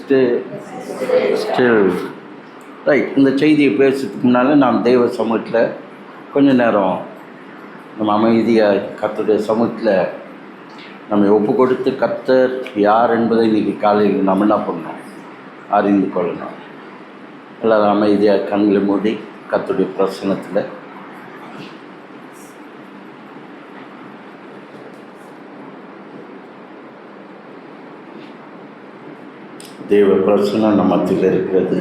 Still right. இந்த செய்தியை பேசுறதுக்கு முன்னால் நாம் தெய்வ சமூகத்தில் கொஞ்ச நேரம் நம்ம அமைதியாக கர்த்தருடைய சமூகத்தில் நம்ம ஒப்பு கொடுத்து கர்த்தர் யார் என்பதை இன்றைக்கி காலையில் நம்ம என்ன பண்ணணும், அறிந்து கொள்ளணும். எல்லோரும் அமைதியாக கண்களை மூடி கர்த்தருடைய பிரசன்னத்தில் தேவ பிரசன்னம் நம்ம மத்தியில் இருக்கிறது.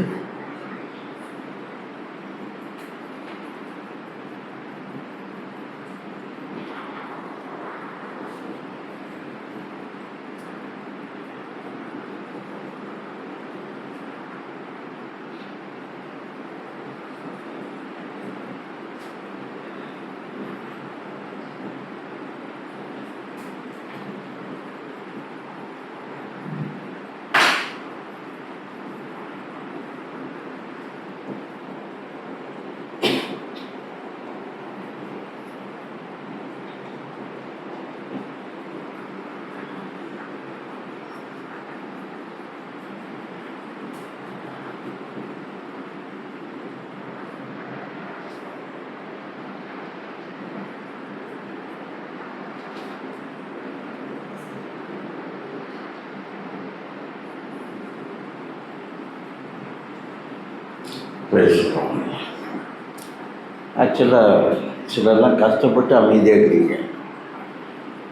பேசுகிறோம். ஆக்சுவலாக சிலர்லாம் கஷ்டப்பட்டு அமைதியாக இருக்கிறீங்க.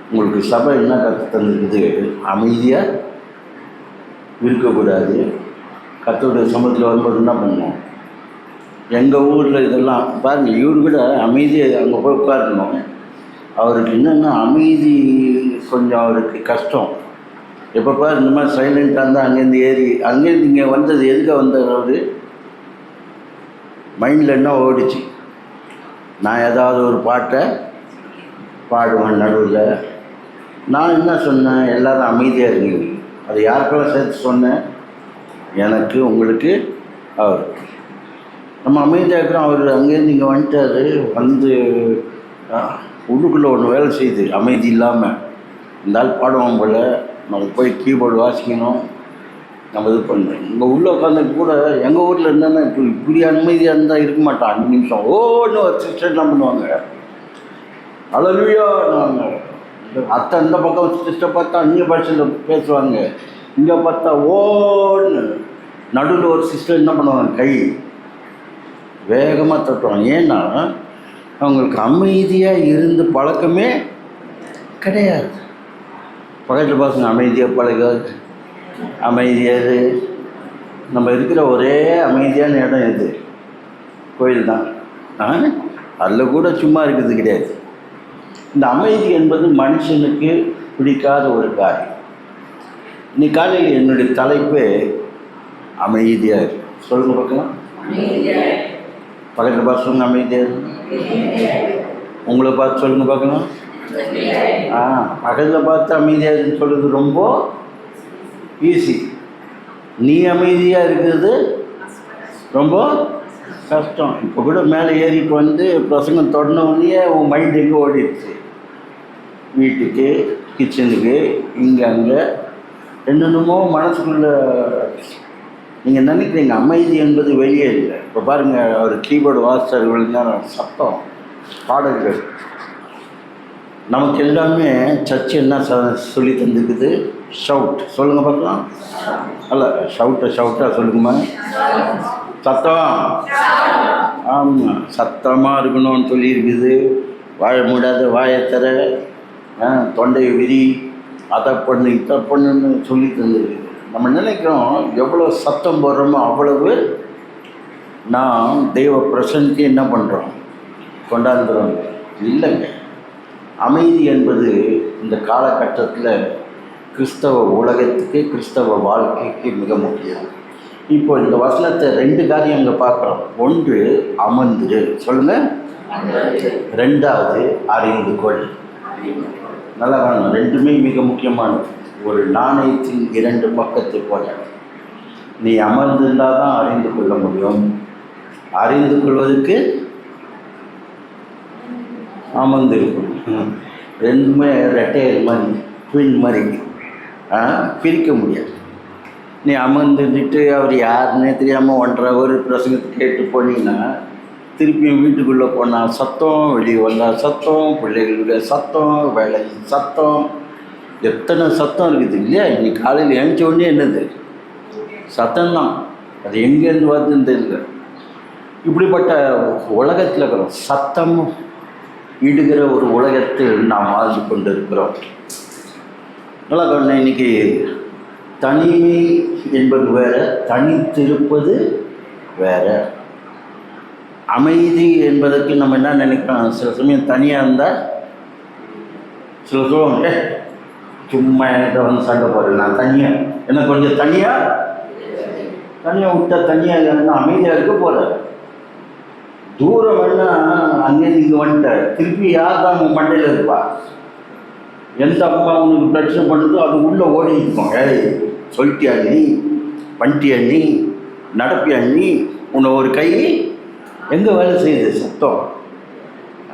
உங்களுக்கு சபை என்ன கற்று தந்துருக்குது? அமைதியாக இருக்கக்கூடாது. கர்த்தருடைய சமூகத்தில் வரும்போது என்ன பண்ணணும்? எங்கள் ஊரில் இதெல்லாம் பாருங்கள், இவரு கூட அமைதியாக அங்கே போய் உட்காரணும். அவருக்கு என்னென்னா அமைதி கொஞ்சம் அவருக்கு கஷ்டம். எப்போ பாரு இந்த மாதிரி சைலண்ட்டாக இருந்தால் அங்கேருந்து ஏறி அங்கேருந்து இங்கே வந்தது எதுக்காக வந்தார்? அவர் மைண்டில் என்ன ஓடிச்சு? நான் ஏதாவது ஒரு பாட்டை பாடுவேன் நடுவில். நான் என்ன சொன்னேன்? எல்லோரும் அமைதியாக இருக்கீங்க. அது யாருக்கெல்லாம் சேர்த்து சொன்னேன்? எனக்கு, உங்களுக்கு, அவர். நம்ம அமைதியாக இருக்கிறோம். அவர் அங்கேருந்து இங்கே வந்துட்டார். வந்து உள்ளுக்குள்ளே ஒன்று வேலை செய்யுது அமைதி இல்லாமல். இந்த ஆள் பாடுவோம் போல், நம்ம போய் கீபோர்டு வாசிக்கணும், நம்ம இது பண்ணுறோம். இங்கே உள்ளே உட்காந்து கூட எங்கள் ஊரில் என்னென்னா இப்படி அமைதியாக இருந்தால் இருக்க மாட்டான். 5 நிமிஷம் ஓன்னு ஒரு சிஸ்டர் என்ன பண்ணுவாங்க, அழலுயான்னுவாங்க. அத்தை அந்த பக்கம் சிஸ்டர் பார்த்தா அந்நிய பாஷையில் பேசுவாங்க, இங்கே பார்த்தா ஓன்னு. நடுவில் ஒரு சிஸ்டர் என்ன பண்ணுவாங்க, கை வேகமாக தட்டுவாங்க. ஏன்னா அவங்களுக்கு அமைதியாக இருந்து பழக்கமே கிடையாது. பக்கத்தில் பசங்க அமைதியாக பழகாது. அமைதியாது நம்ம இருக்கிற ஒரே அமைதியான இடம் எது? கோயில் தான். அதில் கூட சும்மா இருக்கிறது கிடையாது. இந்த அமைதி என்பது மனுஷனுக்கு பிடிக்காத ஒரு காரியம். இன்னைக்கு காலையில் என்னுடைய தலைப்பு அமைதியாக இருக்கு. சொல்லுங்க பார்க்கலாம். பக்கத்தில் பார்த்து சொல்லுங்க, அமைதியாக இருக்கு. உங்களை பார்த்து சொல்லுங்க பார்க்கலாம். பக்கத்தில் பார்த்து அமைதியாக இருக்குன்னு சொல்கிறது ரொம்ப ஈஸி. நீ அமைதியாக இருக்கிறது ரொம்ப கஷ்டம். இப்போ கூட மேலே ஏறிட்டு வந்து பிரசங்கம் தொடனவுடனே உன் மைண்ட் எங்கே ஓடிடுச்சு? வீட்டுக்கு, கிச்சனுக்கு, இங்கே அங்கே என்னென்னமோ மனசுக்குள்ளே நீங்கள் நினைக்கிறீங்க. அமைதி என்பது வெளியே இல்லை. இப்போ பாருங்கள், அவர் கீபோர்டு வாசித்தார், இவ்வளோ நேரம் சத்தம், பாடல்கள். நமக்கு எல்லாமே சர்ச்சு என்ன சொல்லி தந்துக்குது? ஷவுட். சொல்லுங்கள் பார்க்கலாம். அல்ல, ஷவுட்டாக சொல்லுங்கம்மா. சத்தம். ஆமாம், சத்தமாக இருக்கணும்னு சொல்லியிருக்குது. வாழ முடியாத வாயை தர, தொண்டையை விரி, அதை பண்ணு இதை பண்ணுன்னு சொல்லி தந்துருக்குது. நம்ம நினைக்கிறோம் எவ்வளோ சத்தம் போடுறோமோ அவ்வளவு நாம் தெய்வ பிரசன்னத்தை என்ன பண்ணுறோம், கொண்டாந்துறோம். இல்லைங்க, அமைதி என்பது இந்த காலகட்டத்தில் கிறிஸ்தவ உலகத்துக்கு, கிறிஸ்தவ வாழ்க்கைக்கு மிக முக்கியம். இப்போ இந்த வசனத்தை 2 காரியம் அங்கே பார்க்குறோம். ஒன்று அமர்ந்து, சொல்லுங்கள். 2வது அறிந்து கொள். நல்லா காணும். 2மே மிக முக்கியமானது. ஒரு நாணயத்தின் 2 பக்கத்தை போல. நீ அமர்ந்திருந்தால் தான் அறிந்து கொள்ள முடியும். அறிந்து கொள்வதற்கு அமர்ந்திருக்கும். ரெண்டுமே ரெட்டையர் மாதிரி, ட்வின் மாதிரி, பிரிக்க முடியாது. நீ அமர்ந்துட்டு அவர் யாருன்னே தெரியாமல் 1.5 hour பிரசங்கத்தை கேட்டு போனீங்கன்னா திருப்பியும் வீட்டுக்குள்ளே போனால் சத்தம், வெளியே வந்தால் சத்தம், பிள்ளைகளுடைய சத்தம், வேலை சத்தம், எத்தனை சத்தம் இருக்குது இல்லையா? இன்னைக்கு காலையில் எழுந்த உடனே என்னது சத்தம்தான். அது எங்கேருந்து வருதுன்னு தெரியல. இப்படிப்பட்ட உலகத்தில் இருக்கிறோம். சத்தம் இடுகிற ஒரு உலகத்தில் நாம் வாழ்ந்து கொண்டு இருக்கிறோம். நல்லா கவனிங்க. இன்னைக்கு தனிமை என்பது வேற, தனித்திருப்பது வேற. அமைதி என்பதற்கு நம்ம என்ன நினைக்கிறோம்? சில சமயம் தனியாக இருந்தால் சில சொல்லுவாங்க, சும்மா என்கிட்ட வந்து சண்டை போடுறேன், நான் தனியாக என்ன கொஞ்சம் தனியாக விட்டா தனியாக இல்லைன்னா அமைதியாக இருக்க போகிறேன். தூரம் வேணால் அங்கேருந்து இங்கே வந்துட்ட திருப்பி யார் தான் உங்கள் மண்டையில் இருப்பா? எந்த அம்மா உனக்கு பிரச்சனை பண்ணுறதோ அது உள்ளே ஓடி இருக்கும். ஏய் சொல்லிட்டியா நீ, பண்ணிட்டியா நீ, நடப்பியா நீ, உன்னை ஒரு கை எங்கே வேலை செய்யுது சத்தம்.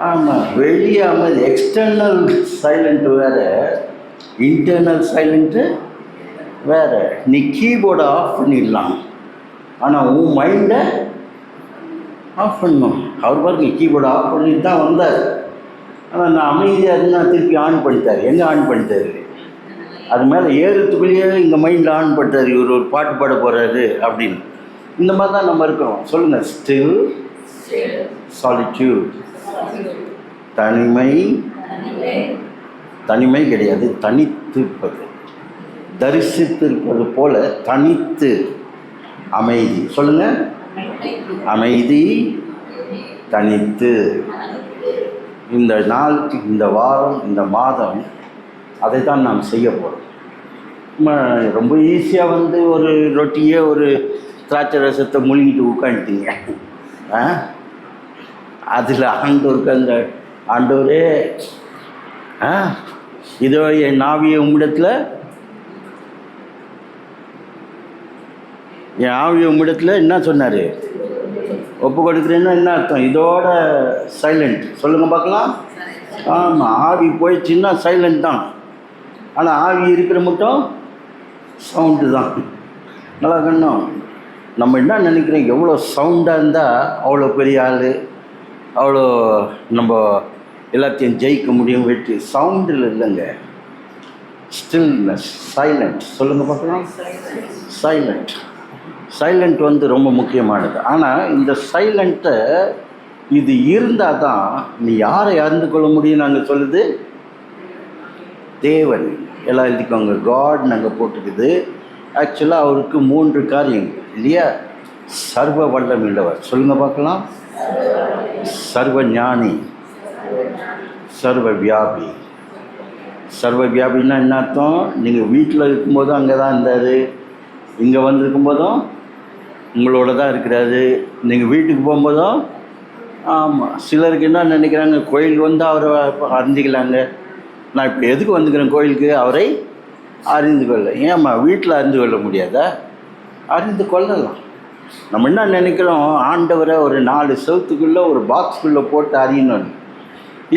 ஆமாம், வெளியே அமைதி. எக்ஸ்டர்னல் சைலண்ட்டு வேறு, இன்டர்னல் சைலண்ட்டு வேறு. நீ கீபோர்டை ஆஃப் பண்ணிடலாம், ஆனால் உன் மைண்டை ஆஃப் பண்ணணும். அவர் பாருங்க கீபோர்டை ஆஃப் பண்ணிட்டு தான் வந்தார். ஆனால் நான் அமைதியாக இருந்தால் திருப்பி ஆன் பண்ணிட்டார். எங்கே ஆன் பண்ணிட்டார்? அது மேலே ஏறுறதுக்குள்ளேயே இங்கே மைண்டில் ஆன் பண்ணிட்டார். இவர் ஒரு பாட்டு பாட போகிறாரு அப்படின்னு. இந்த மாதிரி தான் நம்ம இருக்கிறோம். சொல்லுங்கள், ஸ்டில் சாலிட்யூட். தனிமை கிடையாது, தனித்திருப்பது. தரிசித்திருப்பது போல தனித்து அமைதி. சொல்லுங்கள், அமைதி, தனித்து. இந்த நாள், இந்த வாரம், இந்த மாதம் அதை தான் நாம் செய்ய போகிறோம். ரொம்ப ஈஸியாக வந்து ஒரு ரொட்டியே ஒரு திராட்சை ரசத்தை முழுங்கிட்டு உட்காந்துட்டீங்க. அதில் ஆண்டவருக்கு அந்த ஆண்டவரே இதோ என் ஆவியை உம்மிடத்தில், என் ஆவியை உம்மிடத்தில் என்ன சொன்னார்? ஒப்பு கொடுக்குறேன்னா என்ன அர்த்தம்? இதோட சைலண்ட். சொல்லுங்கள் பார்க்கலாம். ஆமாம், ஆவி போயிடுச்சுன்னா சைலண்ட் தான். ஆனால் ஆவி இருக்கிற மட்டும் சவுண்டு தான். நல்லா கண்ணும். நம்ம என்ன நினைக்கிறோம்? எவ்வளோ சவுண்டாக இருந்தால் அவ்வளோ பெரிய ஆள், அவ்வளோ நம்ம எல்லாத்தையும் ஜெயிக்க முடியும். வெற்றி சவுண்டில் இல்லைங்க, ஸ்டில்னஸ், சைலண்ட். சொல்லுங்கள் பார்க்கலாம். சைலண்ட் வந்து ரொம்ப முக்கியமானது. ஆனால் இந்த சைலண்ட்டை இது இருந்தால் தான் நீ யாரை அறிந்து கொள்ள முடியும். நாங்கள் சொல்லுது தேவன். எல்லாம் எழுதிக்கோங்க, காட் நாங்கள் போட்டுக்குது. ஆக்சுவலாக அவருக்கு 3 காரியங்கள் இல்லையா? சர்வ வல்லம் உள்ளவர். சொல்லுங்கள் பார்க்கலாம். சர்வ ஞானி, சர்வ வியாபி. சர்வ வியாபின்னா என்ன அர்த்தம்? நீங்கள் வீட்டில் இருக்கும்போதும் அங்கே தான் இருந்தார், இங்கே வந்திருக்கும்போதும் உங்களோட தான் இருக்கிறாரு, நீங்கள் வீட்டுக்கு போகும்போதும். ஆமாம், சிலருக்கு என்ன நினைக்கிறாங்க, கோயிலுக்கு வந்து அவரை அறிஞ்சிக்கலாங்க. நான் இப்போ எதுக்கு வந்துக்கிறேன் கோயிலுக்கு? அவரை அறிந்து கொள்ள. ஏம்மா வீட்டில் அறிந்து கொள்ள முடியாதா? அறிந்து கொள்ளலாம். நம்ம என்ன நினைக்கிறோம்? ஆண்டவரை ஒரு 4 செவத்துக்குள்ளே ஒரு பாக்ஸ்குள்ளே போட்டு அறியணும்.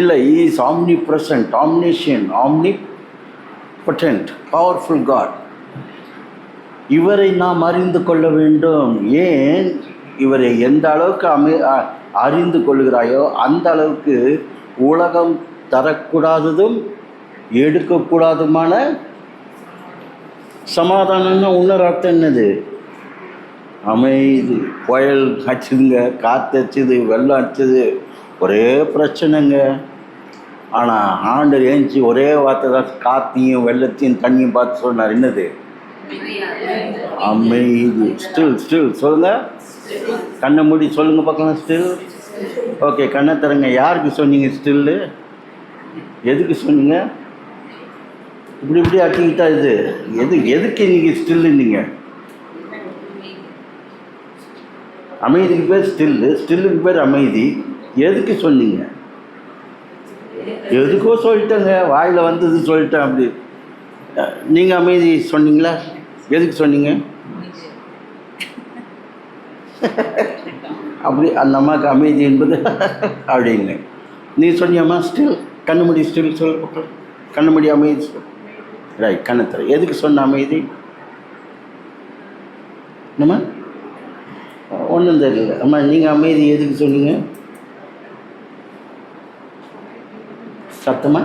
இல்லை, is omnipresent, omniscient, omnipotent, powerful God. இவரை நாம் அறிந்து கொள்ள வேண்டும். ஏன்? இவரை எந்த அளவுக்கு அறிந்து கொள்கிறாயோ அந்த அளவுக்கு உலகம் தரக்கூடாததும் எடுக்கக்கூடாதுமான சமாதானம்னா இன்னொரு அர்த்தம் என்னது? அமைதி. புயல் அடிச்சுதுங்க, காற்று அடிச்சுது, வெள்ளம் அடிச்சுது, ஒரே பிரச்சனைங்க. ஆனால் ஆண்டவர் ஏஞ்சி ஒரே வார்த்தை தான் காற்றையும் வெள்ளத்தையும் தண்ணியும் பார்த்து சொன்னார். என்னது? அமைதி. ஸ்டில். சொல்லுங்கள், கண்ணை மூடி சொல்லுங்கள் பார்க்கலாம். ஸ்டில். ஓகே, கண்ணை தரங்க. யாருக்கு சொன்னீங்க ஸ்டில்லு? எதுக்கு சொன்னீங்க? இப்படி அட்டிக்கிட்டா இது எதுக்கு நீங்கள் ஸ்டில்லுன்னீங்க? அமைதிக்கு பேர் ஸ்டில்லுக்கு பேர் அமைதி. எதுக்கு சொன்னீங்க? எதுக்கோ சொல்லிட்டேங்க, வாயில் வந்தது சொல்லிட்டேன். அப்படி நீங்கள் அமைதி சொன்னீங்களா? எதுக்கு சொன்னீங்க? அப்படி அந்த அம்மாவுக்கு அமைதி என்பது அப்படின்னு நீ சொன்னியம்மா. ஸ்டில். கண்ணுமடி ஸ்டில் சொல்ல. கண்ணுமடி அமைதி சொல். ரைட், கண்ணத்தர. எதுக்கு சொன்ன அமைதி? என்னம்மா? ஒன்றும் தெரியல. அம்மா நீங்கள் அமைதி எதுக்கு சொன்னீங்க? சத்தமா?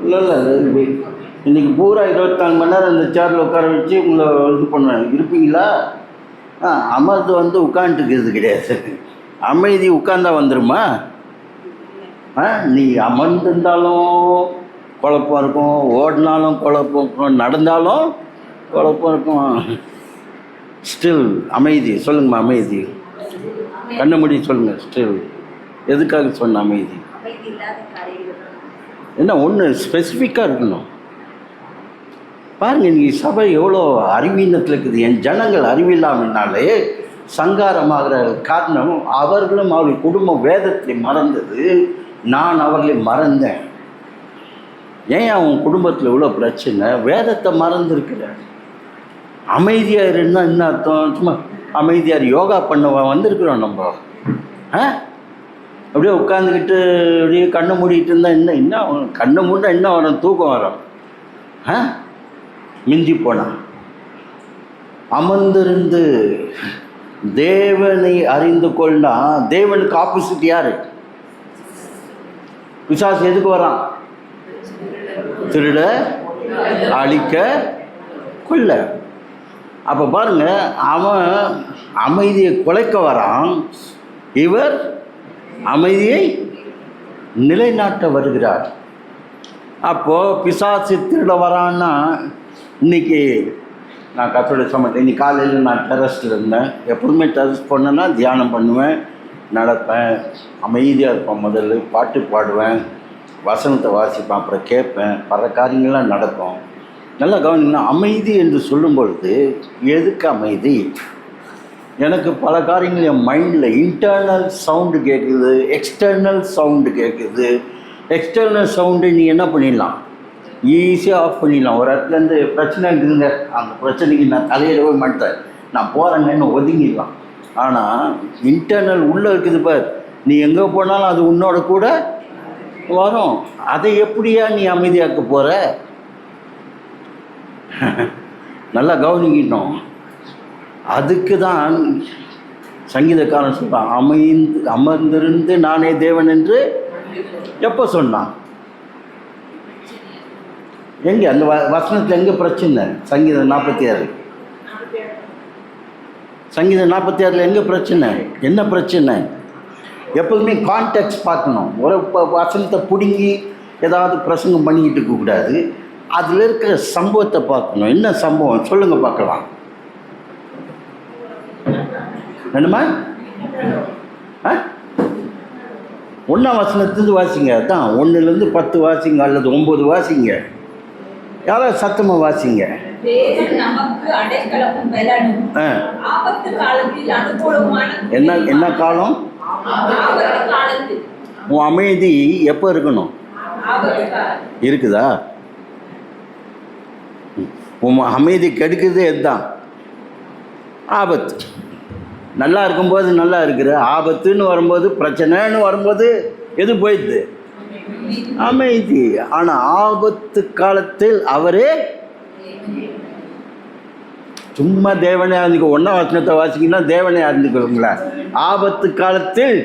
இல்லை இல்லை, இன்றைக்கி பூரா 24 மணி நேரம் இந்த சேரில் உட்கார வச்சு உங்களை இது பண்ணுவேன். இருப்பீங்களா? அமர்ந்து உட்காந்துட்டுருக்கிறது கிடையாது. அமைதி உட்கார்ந்தா வந்துடுமா? நீ அமர்ந்திருந்தாலும் குழப்பம் இருக்கும், ஓடினாலும் குழப்பம் இருக்கும், நடந்தாலும் குழப்பம் இருக்கும். ஸ்டில் அமைதி. சொல்லுங்கம்மா அமைதி. கண்ண மூடி சொல்லுங்கள். ஸ்டில் எதுக்காக சொன்ன அமைதி? என்ன ஒன்று ஸ்பெசிஃபிக்காக இருக்கணும். பாருங்கள், இன்றைக்கி சபை எவ்வளோ அறிவீனத்தில் இருக்குது. என் ஜனங்கள் அறிவில்லாமனாலே சங்காரமாகிற காரணம் அவர்களும் அவர்கள் குடும்பம் வேதத்தை மறந்தது. நான் அவர்களை மறந்தேன். ஏன் அவன் குடும்பத்தில் இவ்வளோ பிரச்சனை? வேதத்தை மறந்துருக்கிறேன். அமைதியாக இருந்தால் என்ன அர்த்தம்? சும்மா அமைதியாக யோகா பண்ண வந்திருக்கிறோம் நம்ம. அப்படியே உட்காந்துக்கிட்டு அப்படியே கண்ணை மூடிட்டு இருந்தால் என்ன கண்ணை மூடினா என்ன வரும்? தூக்கம் வரும். மிஞ்சி போனான். அமர்ந்திருந்து தேவனை அறிந்து கொண்டா. தேவனுக்கு ஆப்போசிட் யாரு? பிசாசு. எதுக்கு வரான்? திருட, அழிக்க, கொல்ல. அப்போ பாருங்க, அவன் அமைதியை குலைக்க வரான், இவர் அமைதியை நிலைநாட்ட வருகிறார். அப்போது பிசாசு திருட வரான்னா, இன்றைக்கி நான் கத்தோடைய சமத்தை இன்னைக்கு காலையில் நான் டெரஸில் இருந்தேன். எப்போதுமே டெரஸ் போனேன்னா தியானம் பண்ணுவேன், நடப்பேன், அமைதியாக இருப்பேன். முதல்ல பாட்டு பாடுவேன், வசனத்தை வாசிப்பேன், அப்புறம் கேட்பேன். பல காரியங்கள்லாம் நடக்கும். நல்லா கவனிங்கன்னா, அமைதி என்று சொல்லும் பொழுது எதுக்கு அமைதி? எனக்கு பல காரியங்கள் என் மைண்டில் இன்டர்னல் சவுண்டு கேட்குது, எக்ஸ்டர்னல் சவுண்டு கேட்குது. எக்ஸ்டர்னல் சவுண்டு நீ என்ன பண்ணிடலாம்? ஈஸியாக ஆஃப் பண்ணிடலாம். ஒரு இடத்துலேருந்து பிரச்சனை இருக்குதுங்க, அந்த பிரச்சனைக்கு நான் தலையிடவே மாட்டேன், நான் போகிறேங்கன்னு ஒதுங்கிடலாம். ஆனால் இன்டர்னல் உள்ளே இருக்குது பார், நீ எங்கே போனாலும் அது உன்னோட கூட வரும். அதை எப்படியா நீ அமைதியாக்க போகிற? நல்லா கவனிக்கணும். அதுக்கு தான் சங்கீதக்காரன் சொல்கிறான், அமர்ந்திருந்து நானே தேவன் என்று எப்போ சொன்னான்? எங்கே அந்த வசனத்தில் எங்கே பிரச்சனை? சங்கீதம் 46. சங்கீதம் 46 எங்கே பிரச்சனை? என்ன பிரச்சனை? எப்போதுமே கான்டெக்ஸ்ட் பார்க்கணும். ஒரு வசனத்தை பிடுங்கி ஏதாவது பிரசங்கம் பண்ணிக்கிட்டு இருக்கக்கூடாது. அதில் இருக்கிற சம்பவத்தை பார்க்கணும். என்ன சம்பவம் சொல்லுங்கள் பார்க்கலாம். என்னம்மா? 1ஆம் வசனத்துலேருந்து வாசிங்க. அதான் 1லேருந்து 10 வாசிங்க, அல்லது 9 வாசிங்க. யாராவது சத்தமாக வாசிங்க. என்ன காலம்? உன் அமைதி எப்போ இருக்கணும்? இருக்குதா? உன் அமைதி கெடுக்குது எதுதான்? ஆபத்து. நல்லா இருக்கும்போது நல்லா இருக்கிற, ஆபத்துன்னு வரும்போது, பிரச்சனைன்னு வரும்போது எது போயிடுது? அமைதி. ஆனால் ஆபத்து காலத்தில் அவரே சும்மா தேவனே அறிந்து 1ஆம் வசனத்தை வாசிங்கன்னா தேவனே அறிந்துக்கொள்ளுங்களா? ஆபத்து காலத்தில்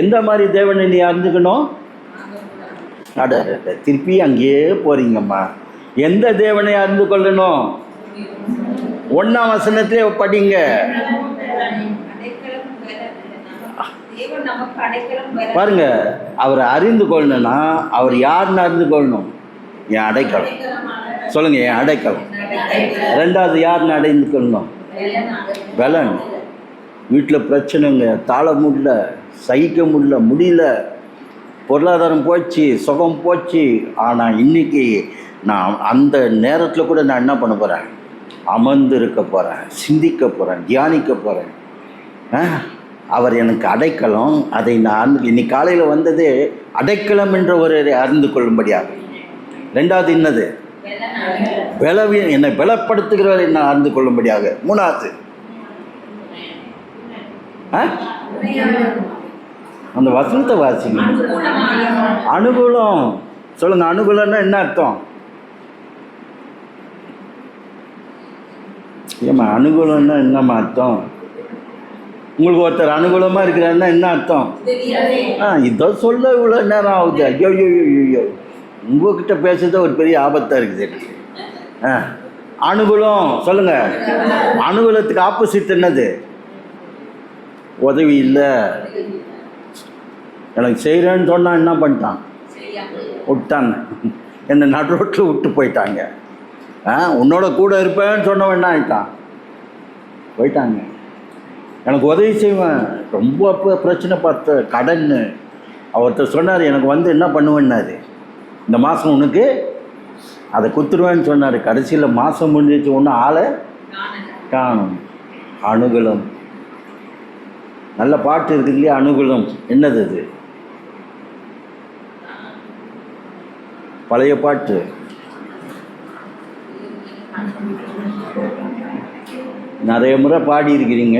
எந்த மாதிரி தேவனை நீ அறிந்துக்கணும்? திருப்பி அங்கேயே போறீங்கம்மா. எந்த தேவனை அறிந்து கொள்ளணும்? 1ஆம் வசனத்திலே படிங்க. பாருங்க, அவரை அறிந்து கொள்ளணும்னா அவர் யாருன்னு அறிந்து கொள்ளணும்? என் அடைக்கலம். சொல்லுங்க, என் அடைக்கலம். 2வது யாருன்னு அடைந்து கொள்ளணும்? பலன். வீட்டில் பிரச்சனைங்க, தாழ முடியல, சகிக்க முடியல, பொருளாதாரம் போச்சு, சுகம் போச்சு. ஆனால் இன்னைக்கு நான் அந்த நேரத்தில் கூட நான் என்ன பண்ண போகிறேன்? அமர்ந்து இருக்க போகிறேன், சிந்திக்க போகிறேன், தியானிக்க போகிறேன். அவர் எனக்கு அடைக்கலம். அதை நான் இன்னைக்கு காலையில் வந்ததே அடைக்கலம் என்ற ஒரு அறிந்து கொள்ளும்படியாக. 2வது என்னது? என்னை பலப்படுத்துகிறவரை நான் அறிந்து கொள்ளும்படியாக. 3வது அந்த வசனத்தை வாசிங்க. அனுகூலம். சொல்லுங்க, அனுகூலம்னா என்ன அர்த்தம்? ஏம்மா அனுகூலம்னா என்னம்மா அர்த்தம்? உங்களுக்கு ஒருத்தர் அனுகூலமாக இருக்கிறாருன்னா என்ன அர்த்தம்? இதை சொல்ல இவ்வளோ நேரம் ஆகுது. ஐயோ ஐயோ ஐயோ, உங்ககிட்ட பேசுறது ஒரு பெரிய ஆபத்தாக இருக்குது எனக்கு. அனுகூலம் சொல்லுங்கள். அனுகூலத்துக்கு ஆப்போசிட் என்னது? உதவி இல்லை. எனக்கு செய்கிறேன்னு சொன்னால் என்ன பண்ணிட்டான்? விட்டாங்க. என்னை நடு ரோட்டில் விட்டு போயிட்டாங்க. உன்னோட கூட இருப்பேன்னு சொன்னவன் என்ன ஆகிட்டான்? போயிட்டாங்க. எனக்கு உதவி செய்வேன், ரொம்ப அப்போ பிரச்சனை பார்த்த கடன். அவர்கிட்ட சொன்னார், எனக்கு வந்து என்ன பண்ணுவேன்னாரு, இந்த மாதம் உனக்கு அதை கொடுத்துருவேன்னு சொன்னார். கடைசியில் மாதம் முடிஞ்சிச்சு, ஒன்றும் ஆளை காணும். அனுகூலம். நல்ல பாட்டு இருக்கு இல்லையா? அனுகூலம் என்னது அது? பழைய பாட்டு. நிறைய முறை பாடி இருக்கிறீங்க.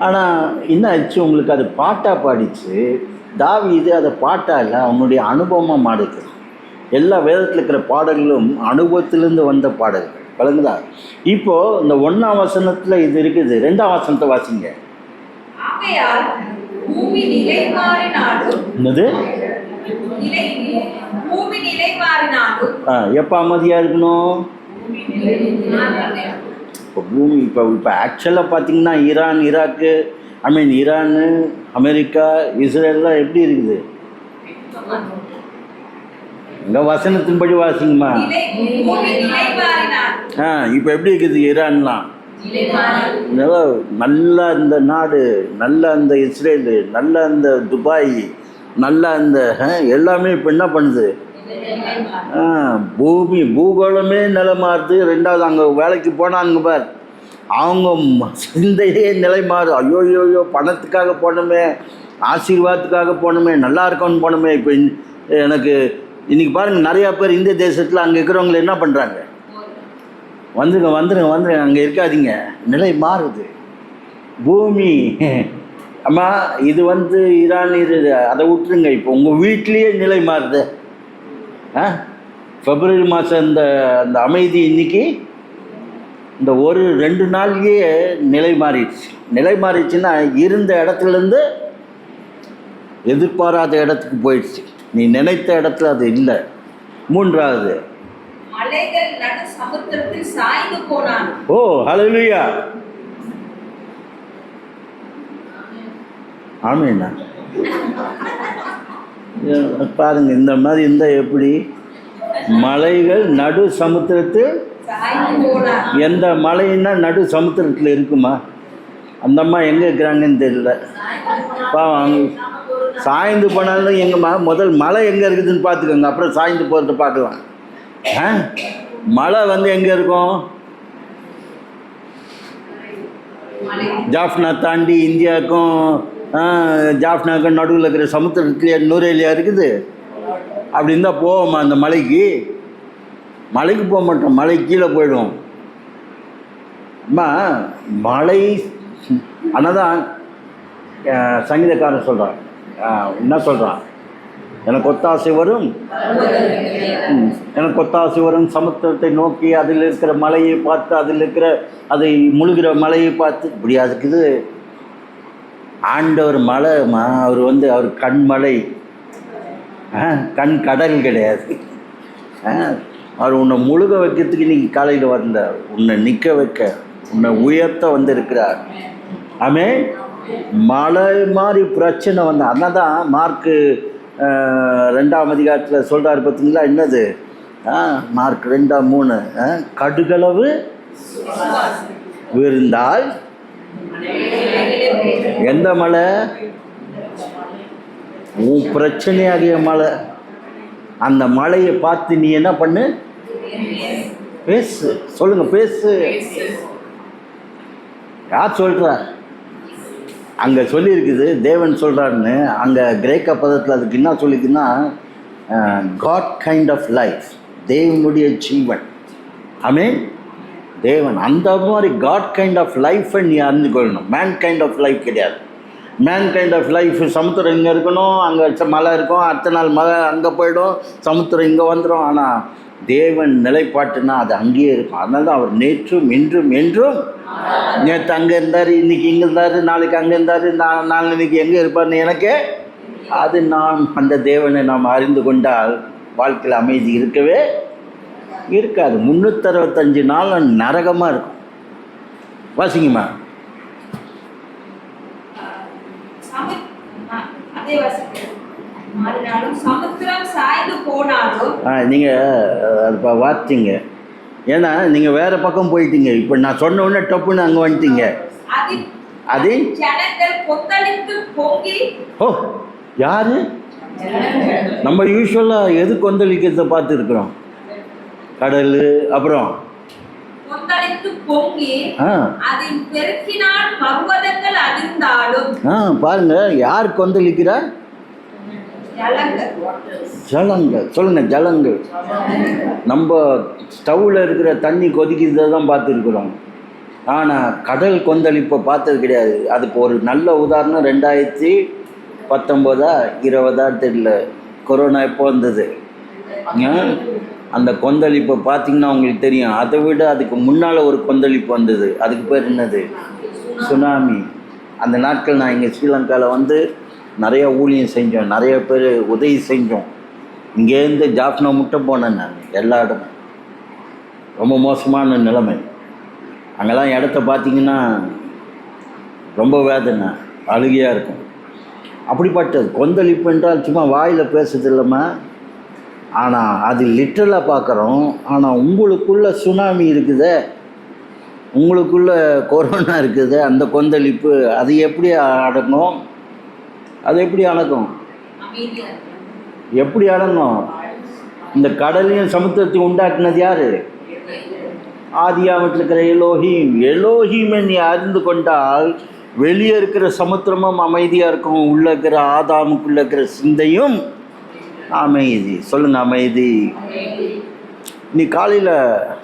ஆனால் என்ன ஆச்சு உங்களுக்கு? அது பாட்டாக பாடிச்சு. தாவீது அதை பாட்டாக இல்லை, அவனுடைய அனுபவமாக மாடுது. எல்லா வேதத்தில் இருக்கிற பாடல்களும் அனுபவத்திலேருந்து வந்த பாடல்கள். கலங்குதா? இப்போது இந்த 1ஆம் வசனத்தில் இது இருக்குது. 2ஆம் வசனத்தை வாசிங்க. என்னது? எப்போ அமைதியாக இருக்கணும்? இப்போ பூமி இப்போ ஆக்சுவலாக பார்த்தீங்கன்னா ஈராக்கு, ஈரானு, அமெரிக்கா, இஸ்ரேல்லாம் எப்படி இருக்குது? எங்கள் வசனத்தின்படி வாசிங்கம்மா. இப்போ எப்படி இருக்குது ஈரான்லாம்? நல்லா இந்த நாடு, நல்ல அந்த இஸ்ரேலு, நல்ல அந்த துபாய், நல்ல அந்த எல்லாமே இப்போ என்ன பண்ணுது? பூகோளமே நிலை மாறுது. 2வது அங்கே வேலைக்கு போனாங்க பார், அவங்க சிந்தையே நிலை மாறு. ஐயோ ஐயோ, பணத்துக்காக போனோமே, ஆசீர்வாதத்துக்காக போனோமே, நல்லா இருக்கணும்னு போனோமே. இப்போ எனக்கு இன்றைக்கி பாருங்கள், நிறையா பேர் இந்திய தேசத்தில் அங்கே இருக்கிறவங்களை என்ன பண்ணுறாங்க? வந்துருங்க, அங்கே இருக்காதீங்க. நிலை மாறுது. பூமி அம்மா, இது வந்து ஈரான், இது அதை விட்டுருங்க. இப்போ உங்கள் வீட்லேயே நிலை மாறுது. பிப்ரவரி மாதம் அந்த அமைதி இன்னைக்கு இந்த 1-2 நாள்லேயே நிலை மாறிடுச்சு. நிலை மாறிடுச்சுன்னா இருந்த இடத்துலேருந்து எதிர்பாராத இடத்துக்கு போயிடுச்சு. நீ நினைத்த இடத்துல அது இல்லை. 3வது, ஓ ஹல்லேலூயா, ஆமீனா. பாருங்க, இந்த மாதிரி இருந்தால் எப்படி? மலைகள் நடு சமுத்திரத்தில், எந்த மலைன்னா நடு சமுத்திரத்தில் இருக்குமா? அந்த அம்மா எங்கே இருக்கிறாங்கன்னு தெரியல. பாவம், சாய்ந்து போனாலும் எங்கம்மா? முதல் மலை எங்கே இருக்குதுன்னு பார்த்துக்கோங்க, அப்புறம் சாய்ந்து போகிறத பார்க்கலாம். மலை வந்து எங்கே இருக்கும்? ஜாஃப்னா தாண்டி இந்தியாவுக்கும் ஜாஃப்னாவுக்கும் நடுவில் இருக்கிற சமுத்திரத்துலேயே நூரேலியா இருக்குது. அப்படி இருந்தால் போவோம்மா அந்த மலைக்கு? மலைக்கு போக மாட்டோம், மலை கீழே போயிடும். அம்மா மலை. ஆனால் தான் சங்கீதக்காரன் சொல்கிறான், என்ன சொல்கிறான்? எனக்கு ஒத்தாசை வரும், எனக்கு ஒத்தாசை வரும் சமுத்திரத்தை நோக்கி, அதில் இருக்கிற மலையை பார்த்து, அதில் இருக்கிற அதை முழுகிற மலையை பார்த்து. இப்படி அதுக்குது ஆண்டவர் மலைமா. அவர் வந்து அவர் கண்மலை, கண் கடல் கிடையாது. அவர் உன்னை முழுக வைக்கிறதுக்கு இன்றைக்கி காலையில் வந்தார், உன்னை நிற்க வைக்க, உன்னை உயர்த்த வந்திருக்கிறார். ஆமே. மலை மாதிரி பிரச்சனை வந்த. அதனால தான் மார்க்கு 2ஆம் அதிகாரத்தில் சொல்கிறார் பார்த்தீங்களா? என்னது? மார்க் 2:3, கடுகளவு விருந்தால் எந்த மலை? உன் பிரச்சனையாகிய மலை. அந்த மலையை பார்த்து நீ என்ன பண்ணு? பேசு. சொல்லுங்க, பேசு. யார் சொல்கிறா? அங்கே சொல்லியிருக்குது, தேவன் சொல்கிறாருன்னு. அங்கே கிரேக்க பதத்தில் அதுக்கு என்ன சொல்லிக்குன்னா, காட் கைண்ட் ஆஃப் லைஃப், தேவனுடைய ஜீவன். ஆமென். தேவன் அந்த மாதிரி காட் கைண்ட் ஆஃப் லைஃப்பை நீ அறிந்து கொள்ளணும். மேன் கைண்ட் ஆஃப் லைஃப் கிடையாது. மேன் கைண்ட் ஆஃப் லைஃப், சமுத்திரம் இங்கே இருக்கணும், அங்கே மலை இருக்கும், அடுத்த நாள் மலை அங்கே போயிடும், சமுத்திரம் இங்கே வந்துடும். ஆனால் தேவன் நிலைப்பாட்டுனா அது அங்கேயே இருக்கும். அதனால தான் அவர் நேற்றும் இன்றும் என்றும். நேற்று அங்கே இருந்தார், இன்றைக்கி இங்கே இருந்தார், நாளைக்கு அங்கே இருந்தார், நாளைக்கு எங்கே இருப்பார்னு எனக்கு அது நாம் அந்த தேவனை நாம் அறிந்து கொண்டால் வாழ்க்கையில் அமைதி இருக்கவே இருக்காது. 365 நாள் நரகமாக இருக்கும். வாசிங்கம்மா. நீங்கள் வார்த்தீங்க, ஏன்னா நீங்கள் வேறு பக்கம் போயிட்டீங்க. இப்போ நான் சொன்ன உடனே டப்புன்னு அங்கே வந்துட்டீங்க. அது ஓ யாரு? நம்ம யூஸ்வலாக எது கொந்தளிக்கிறத பார்த்து இருக்கிறோம்? கடல், அப்புறம் பாருங்க, யார் கொந்தளிக்கிறா? ஜலங்கள். சொல்லுங்க, ஜலங்கள். நம்ம ஸ்டவ்வில் இருக்கிற தண்ணி கொதிக்கிறத தான் பார்த்துருக்குறோம். ஆனால் கடல் கொந்தளிப்பை பார்த்தது கிடையாது. அதுக்கு ஒரு நல்ல உதாரணம் 2019 20 தெரியல, கொரோனா எப்போ வந்தது. அந்த கொந்தளிப்பை பார்த்திங்கன்னா உங்களுக்கு தெரியும். அதை விட அதுக்கு முன்னால் ஒரு கொந்தளிப்பு வந்தது. அதுக்கு பேர் என்னது? சுனாமி. அந்த நாட்கள் நான் இங்கே ஸ்ரீலங்காவில் வந்து நிறைய ஊழியம் செஞ்சோம், நிறைய பேர் உதவி செஞ்சோம். இங்கேருந்து ஜாஃப்னா முட்டை போனேன் நான். எல்லா இடமும் ரொம்ப மோசமான நிலைமை. அங்கெல்லாம் இடத்த பார்த்திங்கன்னா ரொம்ப வேதனை, அழுகையாக இருக்கும். அப்படிப்பட்டது கொந்தளிப்பு என்றால் சும்மா வாயில் பேசுறது இல்லாமல், ஆனால் அது லிட்டரலாக பார்க்குறோம். ஆனால் உங்களுக்குள்ளே சுனாமி இருக்குது, உங்களுக்குள்ளே கொரோனா இருக்குது. அந்த கொந்தளிப்பு அது எப்படி அடங்கும்? அது எப்படி அடங்கும்? எப்படி அடங்கும்? இந்த கடலையும் சமுத்திரத்தையும் உண்டாக்குனது யார்? ஆதியாமத்தில் இருக்கிற எலோஹீம். எலோஹீமை நீ அறிந்து கொண்டால் வெளியே இருக்கிற சமுத்திரமும் அமைதியாக இருக்கும், உள்ளே இருக்கிற ஆதாமுக்குள்ளே இருக்கிற சிந்தையும் அமைதி. சொல்லுங்கள், அமைதி. நீ காலையில்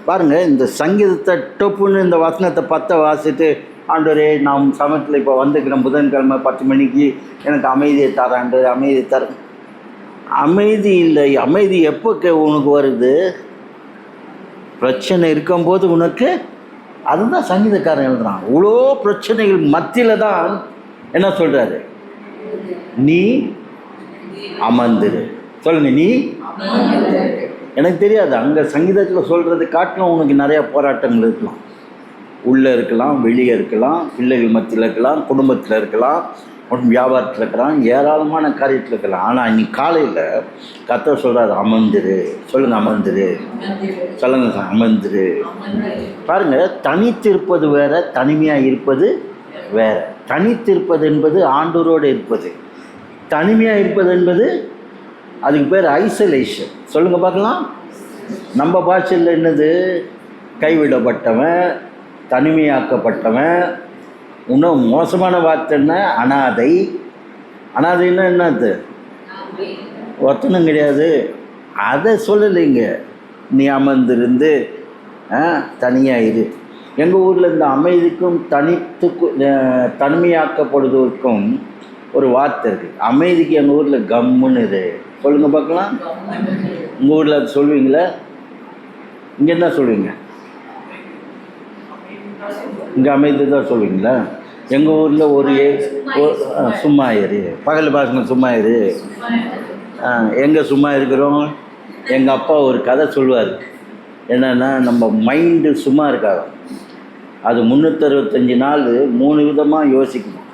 பாருங்கள், இந்த சங்கீதத்தை டொப்புன்னு இந்த வசனத்தை 10 வாசிட்டு, ஆண்டவரே நாம் சமயத்தில் இப்போ வந்துக்கிறேன், புதன்கிழமை 10 மணிக்கு எனக்கு அமைதியை தராண்டு, அமைதியை தர. அமைதி இல்லை. அமைதி எப்போ உனக்கு வருது? பிரச்சனை இருக்கும்போது உனக்கு. அதுதான் சங்கீதக்காரன் எழுதுறான். இவ்வளோ பிரச்சனைகள் மத்தியில் தான் என்ன சொல்கிறாரு? நீ அமர்ந்துரு. சொல்லுங்க, நீ. எனக்கு தெரியாது, அங்கே சங்கீதத்தில் சொல்கிறது காட்டிலும் உனக்கு நிறையா போராட்டங்கள் இருக்கலாம். உள்ளே இருக்கலாம், வெளியே இருக்கலாம், பிள்ளைகள் மத்தியில் இருக்கலாம், குடும்பத்தில் இருக்கலாம், மற்றும் வியாபாரத்தில் இருக்கலாம், ஏராளமான காரியத்தில் இருக்கலாம். ஆனால் இன்னைக்கு காலையில் கர்த்தர் சொல்கிறாரு, அமர்ந்துரு. சொல்லுங்கள், அமர்ந்துரு. சொல்லுங்க, அமர்ந்துரு. பாருங்கள், தனித்திருப்பது வேறு, தனிமையாக இருப்பது வேறு. தனித்திருப்பது என்பது ஆண்டவரோடு இருப்பது. தனிமையாக இருப்பது என்பது அதுக்கு பேர் ஐசோலேஷன். சொல்லுங்கள் பார்க்கலாம். நம்ம பாஷையில் என்னது? கைவிடப்பட்டவன், தனிமையாக்கப்பட்டவன். இன்னும் மோசமான வார்த்தை என்ன? அனாதை. அனாதைன்னா என்னது? ஒத்தனும் கிடையாது. அதை சொல்லலைங்க. நீ அமர்ந்திருந்து தனியாக இரு. எங்கள் ஊரில் இந்த அமைதிக்கும் தனிமையாக்கப்படுவதற்கும் ஒரு வார்த்தை இருக்குது. அமைதிக்கு எங்கள் ஊரில் கம்முன்னு இரு. சொல்லுங்கள் பார்க்கலாம். உங்கள் ஊரில் அது சொல்லுவீங்களா? இங்கே என்ன சொல்லுவீங்க? இங்கே அமைதி தான் சொல்லுவீங்களா? எங்கள் ஊரில் ஒரு சும்மா இரு. பகல் பாசங்க சும்மா இரு. எங்கே சும்மா இருக்கிறோம்? எங்கள் அப்பா ஒரு கதை சொல்லுவார். என்னென்னா, நம்ம மைண்டு சும்மா இருக்காது. அது 365 நாள் 3 விதமாக யோசிக்கணும்.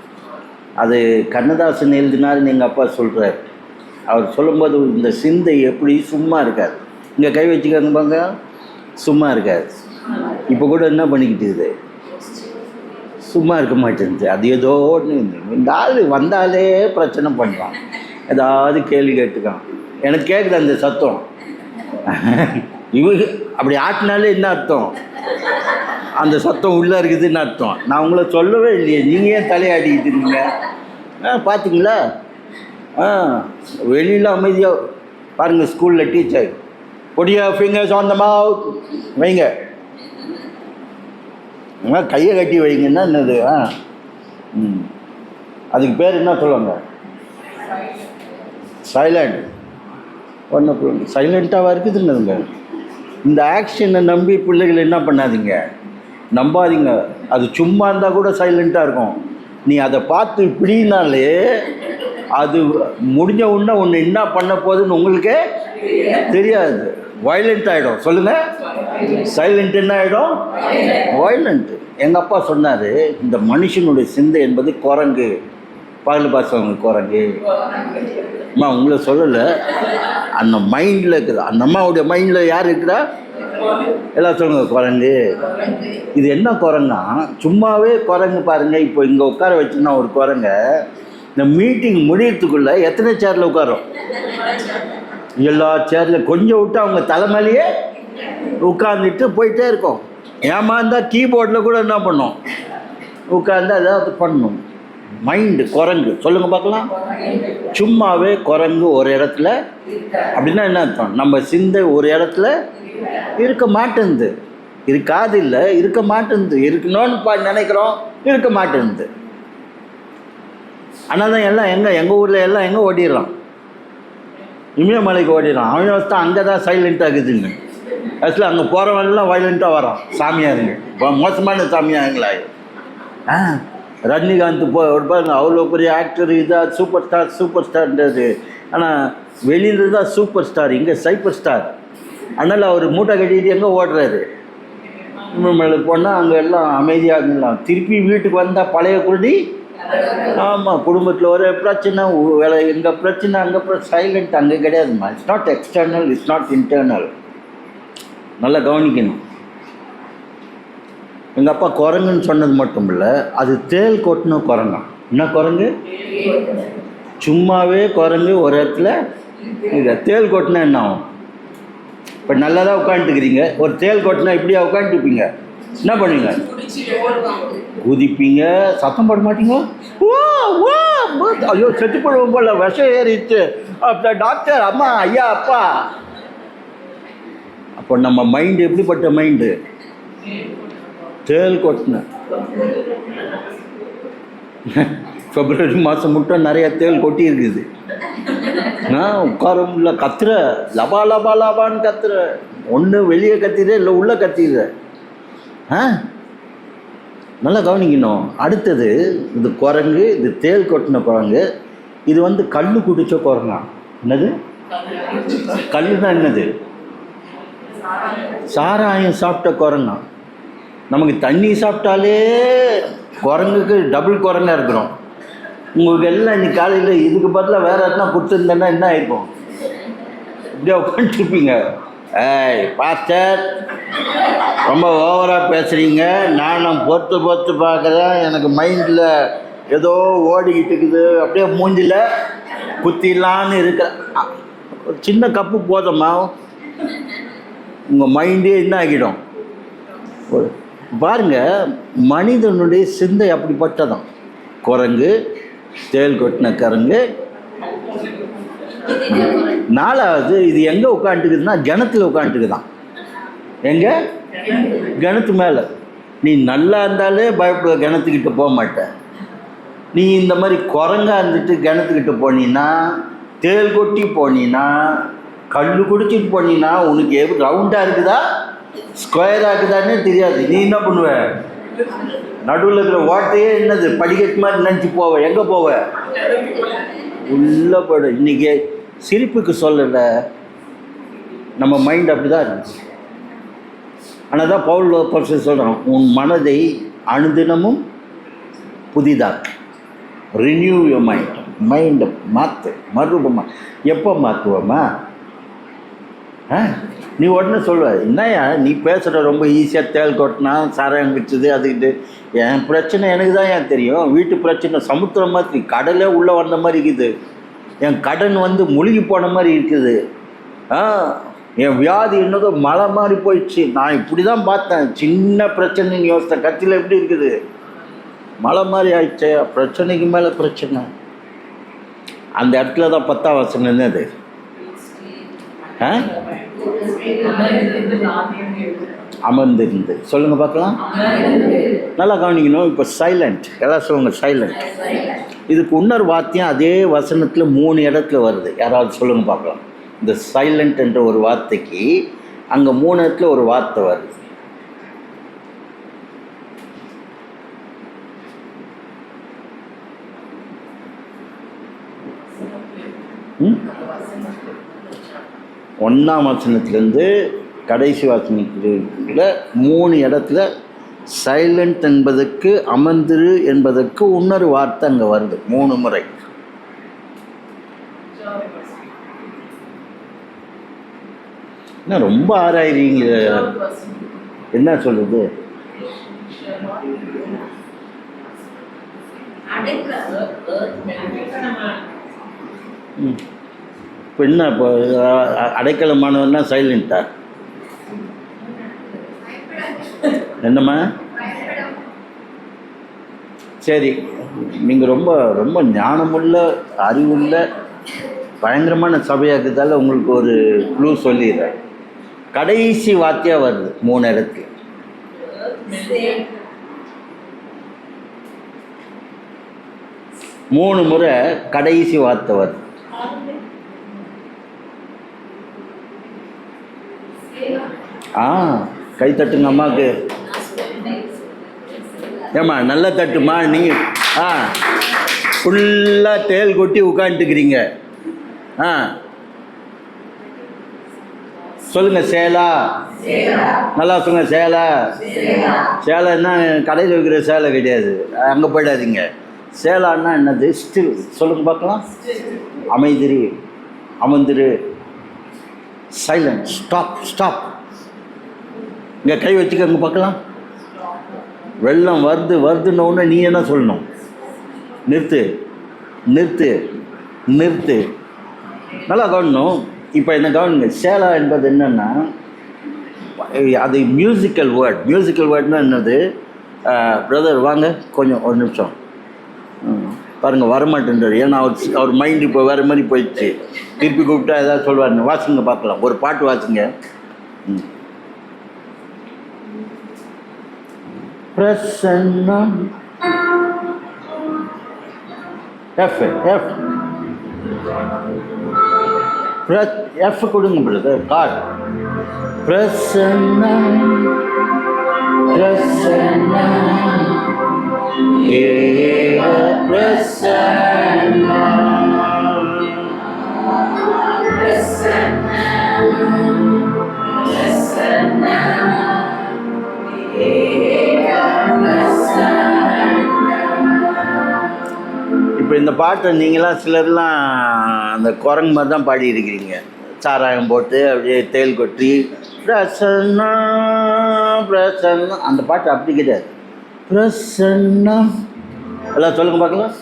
அது கண்ணதாசன் எழுதினாருன்னு எங்கள் அப்பா சொல்கிறார். அவர் சொல்லும்போது இந்த சிந்தை எப்படி சும்மா இருக்காது. இங்கே கை வச்சுக்காங்க பாங்க, சும்மா இருக்காது. இப்போ கூட என்ன பண்ணிக்கிட்டு இருக்குது? சும்மா இருக்க மாட்டேங்குது. அது ஏதோ இந்த ஆள் வந்தாலே பிரச்சனை பண்ணுறான், ஏதாவது கேள்வி கேட்டுக்கான். எனக்கு கேட்குது அந்த சத்தம். இவங்க அப்படி ஆட்டினாலே என்ன அர்த்தம்? அந்த சத்தம் உள்ளே இருக்குதுன்னு அர்த்தம். நான் உங்களை சொல்லவே இல்லையே, நீங்கள் ஏன் தலையாடிக்கிட்டு இருந்தீங்க? பார்த்தீங்களா? வெளியில் அமைதியாக பாருங்கள். ஸ்கூலில் டீச்சர் பொடியா ஃபிங்கர்ஸ் ஆன் த மவுத் வைங்க, கையை கட்டி வைங்கன்னா என்னது? அதுக்கு பேர் என்ன சொல்லுவாங்க? சைலண்ட். ஒன்று சைலண்ட்டாக இருக்குதுன்னதுங்க. இந்த ஆக்ஷனை நம்பி பிள்ளைகள் என்ன பண்ணாதீங்க, நம்பாதீங்க. அது சும்மா இருந்தால் கூட சைலண்ட்டாக இருக்கும். நீ அதை பார்த்து இப்படின்னாலே அது முடிஞ்ச உடனே ஒன்று என்ன பண்ண போகுதுன்னு உங்களுக்கே தெரியாது. வயலண்ட் ஆகிடும். சொல்லுங்கள், சைலண்ட் என்ன ஆகிடும்? வயலண்ட்டு. எங்கள் அப்பா சொன்னார், இந்த மனுஷனுடைய சிந்தை என்பது குரங்கு. பகல் பாசவங்க குரங்கு. அம்மா உங்களை சொல்லலை, அந்த மைண்டில் இருக்குது. அந்த அம்மாவுடைய மைண்டில் யார் இருக்கிறா? எல்லாம் சொல்லுங்க, குரங்கு. இது என்ன குரங்கா? சும்மாவே குரங்கு பாருங்கள். இப்போ இங்கே உட்கார வச்சுன்னா ஒரு குரங்க இந்த மீட்டிங் முடியறதுக்குள்ளே எத்தனை சேரில் உட்காரும்? எல்லா சேரில் கொஞ்சம் விட்டு அவங்க தலைமையிலேயே உட்காந்துட்டு போயிட்டே இருக்கும். ஏமாந்தா கீபோர்டில் கூட என்ன பண்ணும்? உட்காந்து அதாவது பண்ணணும். மைண்டு குரங்கு. சொல்லுங்கள் பார்க்கலாம். சும்மாவே குரங்கு ஒரு இடத்துல. அப்படின்னா என்ன அர்த்தம்? நம்ம சிந்தை ஒரு இடத்துல இருக்க மாட்டேங்குது. இருக்காது இல்லை, இருக்க மாட்டேங்குது. இருக்கணும்னு நினைக்கிறோம், இருக்க மாட்டேங்குது. ஆனால் தான் எல்லாம் எங்கள் ஊரில் எல்லாம் எங்கே ஓடிடுறான்? இமயமலைக்கு ஓடிடுறான். அவன் வச்சு அங்கே தான் சைலண்ட்டாக இருக்குதுங்க. ஆக்சுவலி அங்கே போகிறவன்லாம் வயலண்ட்டாக வரான். சாமியாருங்க மோசமான சாமியாருங்களா? ரஜினிகாந்த் பாருங்க, அவ்வளோ பெரிய ஆக்டர், இதாக சூப்பர் ஸ்டார்ன்றது. ஆனால் வெளியில் தான் சூப்பர் ஸ்டார், இங்கே சைப்பர் ஸ்டார். அதனால் அவர் மூட்டை கட்டிட்டு எங்கே ஓடுறாரு? இமயமலை போனால் அங்கே எல்லாம் அமைதியாக இருந்துலாம். திருப்பி வீட்டுக்கு வந்தால் பழைய குருடி. ஆமாம், குடும்பத்தில் ஒரு பிரச்சனை, வேலை எங்கே பிரச்சனை, அங்கே சைலண்ட். அங்கே கிடையாதுமா. It's not external, it's not internal. நல்லா கவனிக்கணும். எங்கள் அப்பா குரங்குன்னு சொன்னது மட்டும் இல்லை, அது தேல் கொட்டின குரங்கா. என்ன குரங்கு? சும்மாவே குரங்கு ஒரு இடத்துல. இதை தேல் கொட்டினா என்ன ஆகும்? இப்போ நல்லா தான் உட்காந்துட்டுக்கிறீங்க, ஒரு தேல் கொட்டினா இப்படியா உட்காந்துட்டுப்பீங்க? என்ன பண்ணுவீங்க? குதிப்பீங்க, சத்தம் போட மாட்டீங்க. ஐயோ செத்து போடுவோம் போல, விஷம் ஏறிச்சு, டாக்டர், அம்மா, ஐயா, அப்பா. அப்போ நம்ம மைண்டு எப்படிப்பட்ட மைண்டு? தேல் கொட்டின. பிப்ரவரி மாதம் மட்டும் நிறைய தேல் கொட்டி இருக்குது. உட்கார முடியல, கத்துற, லபா லபா லபான்னு கத்துற. ஒன்று வெளியே கத்திடுற, இல்லை உள்ளே கத்திடுற. நல்லா கவனிக்கணும். அடுத்தது இது குரங்கு, இது தேல் கொட்டின குரங்கு. இது வந்து கல் குடிச்ச குரங்கா. என்னது கல் தான்? என்னது? சாராயம் சாப்பிட்ட குரங்கா. நமக்கு தண்ணி சாப்பிட்டாலே குரங்குக்கு டபுள் குரங்கா இருக்கிறோம். உங்களுக்கு எல்லாம் இன்னைக்கு காலையில் இதுக்கு பதிலாக வேறு எதுனா கொடுத்துருந்தேன்னா என்ன ஆயிருக்கும்? இப்படியே உட்காந்துருப்பீங்க. ஏய் பாஸ்டர், ரொம்ப ஓவராக பேசுகிறீங்க, நானும் பொறுத்து பார்க்குறேன், எனக்கு மைண்டில் ஏதோ ஓடிக்கிட்டு இருக்குது, அப்படியே மூஞ்சில் குத்திடலான்னு இருக்க. ஒரு சின்ன கப்பு போதுமா, உங்கள் மைண்டே என்ன ஆகிடும்? பாருங்கள், மனிதனுடைய சிந்தை அப்படிப்பட்டதான். குரங்கு, தேல் கொட்டின குரங்கு. நாலாவது, இது எங்கே உட்காந்துக்குதுன்னா கிணத்துல உட்காந்துக்குதான். எங்கே? கிணத்து மேலே. நீ நல்லா இருந்தாலே பயப்பட, கிணத்துக்கிட்ட போக மாட்டேன். நீ இந்த மாதிரி குரங்கா இருந்துட்டு கிணத்துக்கிட்ட போனீன்னா, தேல் கொட்டி போனீன்னா, கல் குடிச்சிட்டு போனீன்னா, உனக்கு எப்படி ரவுண்டாக இருக்குதா ஸ்கொயராக இருக்குதானே தெரியாது. நீ என்ன பண்ணுவ? நடுவில் இருக்கிற ஓட்டையே என்னது படிக்கட்டு மாதிரி நினச்சி போவ. எங்கே போவ? உள்ள போய்டு. இன்றைக்கி சிரிப்புக்கு சொல்லலை, நம்ம மைண்ட் அப்படி தான் இருந்துச்சு. ஆனால் தான் பவுல் பரிசுத்தர் சொல்கிறான், உன் மனதை அனுதினமும் புதிதாக்கு. Renew your mind. மைண்டை மாற்று, மறுரூபமாக. எப்போ மாற்றுவோமா? நீ உடனே சொல்லுவ, என்னையா நீ பேசுகிற, ரொம்ப ஈஸியாக தேல் கொட்டினா சாராயம் குடிச்சது அதுக்கிட்டு. என் பிரச்சனை எனக்கு தான் ஏன் தெரியும். வீட்டு பிரச்சனை சமுத்திரம் மாதிரி, கடலே உள்ளே வந்த மாதிரி இருக்குது. என் கடன் வந்து முழுகி போன மாதிரி இருக்குது. என் வியாதி என்னதோ மழை மாதிரி போயிடுச்சு. நான் இப்படி தான் பார்த்தேன். சின்ன பிரச்சனைன்னு யோசித்தேன், கத்தியில் எப்படி இருக்குது, மழை மாதிரி ஆயிடுச்சு. பிரச்சனைக்கு மேலே பிரச்சனை. அந்த இடத்துல தான் 10ஆம் வசனம் என்னது? அமர்ந்திருந்து. சொல்லுங்க பார்க்கலாம். நல்லா கவனிக்கணும். இப்போ சைலண்ட், எல்லாம் சொல்லுங்க சைலண்ட். இதுக்கு இன்னொரு வார்த்தையும் அதே வசனத்தில் 3 இடத்துல வருது. யாராவது சொல்லுங்க பார்க்கலாம். இந்த சைலண்ட் என்ற ஒரு வார்த்தைக்கு அங்கே 3 இடத்துல ஒரு வார்த்தை வருது. ஒன்றாம் வசனத்துலேருந்து கடைசி வசனத்துக்குள்ள 3 இடத்துல சைலண்ட் என்பதற்கு அமர்ந்திரு என்பதற்கு இன்னொரு வார்த்தை அங்கே வருது 3 முறை. என்ன ரொம்ப ஆராயிறீங்க? என்ன சொல்லுது? இப்போ என்ன இப்போ அடைக்கலமானவன்னா சைலண்டா? என்னம்மா? சரி, நீங்கள் ரொம்ப ரொம்ப ஞானமுள்ள அறிவுள்ள பயங்கரமான சபையாக்குறதால உங்களுக்கு ஒரு க்ளூ சொல்லிடுறேன். கடைசி வார்த்தையாக வருது 3 இடத்துல. மூணு முறை கடைசி வார்த்தை வருது. கை தட்டுங்க அம்மாவுக்கு. ஏம்மா நல்லா தட்டுமா? நீங்கள் ஃபுல்லாக தேல் கொட்டி உட்காந்துக்கிறீங்க. சொல்லுங்கள். சேலா. நல்லா சொல்லுங்க. சேலை. சேலைன்னா கடையில் வைக்கிற சேலை கிடையாது, அங்கே போயிடாதீங்க. சேலான்னா என்னது? ஸ்டில். சொல்லுங்க பார்க்கலாம். அமைதிரு, அமர்ந்திரு, சைலண்ட், ஸ்டாப், ஸ்டாப். இங்கே கை வச்சுக்கங்க பார்க்கலாம். வெள்ளம் வருது வருதுன்னு ஒன்று நீ என்ன சொல்லணும்? நிறுத்து, நிறுத்து, நிறுத்து. நல்லா கவனிக்கணும். இப்போ என்ன கவனிங்க. சேலா என்பது என்னென்னா, அது மியூசிக்கல் வேர்ட். மியூசிக்கல் வேர்ட்னா என்னது? பிரதர் வாங்க கொஞ்சம் ஒரு நிமிஷம் பாருங்கள், வரமாட்டேன்றார். ஏன்னா அவர் மைண்டு இப்போ வேறு மாதிரி போயிடுச்சு. திருப்பி கூப்பிட்டா ஏதாவது சொல்லுவாருங்க. வாசிங்க பார்க்கலாம், ஒரு பாட்டு வாசிங்க. பிரசன்னம். எஃப் எஃப் எஃப் கொடுங்க பிரதர். கார். பிரசன்னம், பிரசன்னம், ஏக பிரசன்னம், பிரசன்னம், பிரசன்னம், ஏக பிரசன்னம். இப்போ இந்த பாட்டை நீங்களாம் சிலர்லாம் அந்த குரங்கு மாதிரி தான் பாடி இருக்கிறீங்க. சாராயம் போட்டு அப்படியே தேல் கொட்டி பிரசன்னா பிரசன்னா. அந்த பாட்டு அப்படி கிடையாது. பிரசன்னம். எல்லாம் சொல்லுங்க பார்க்கலாம்.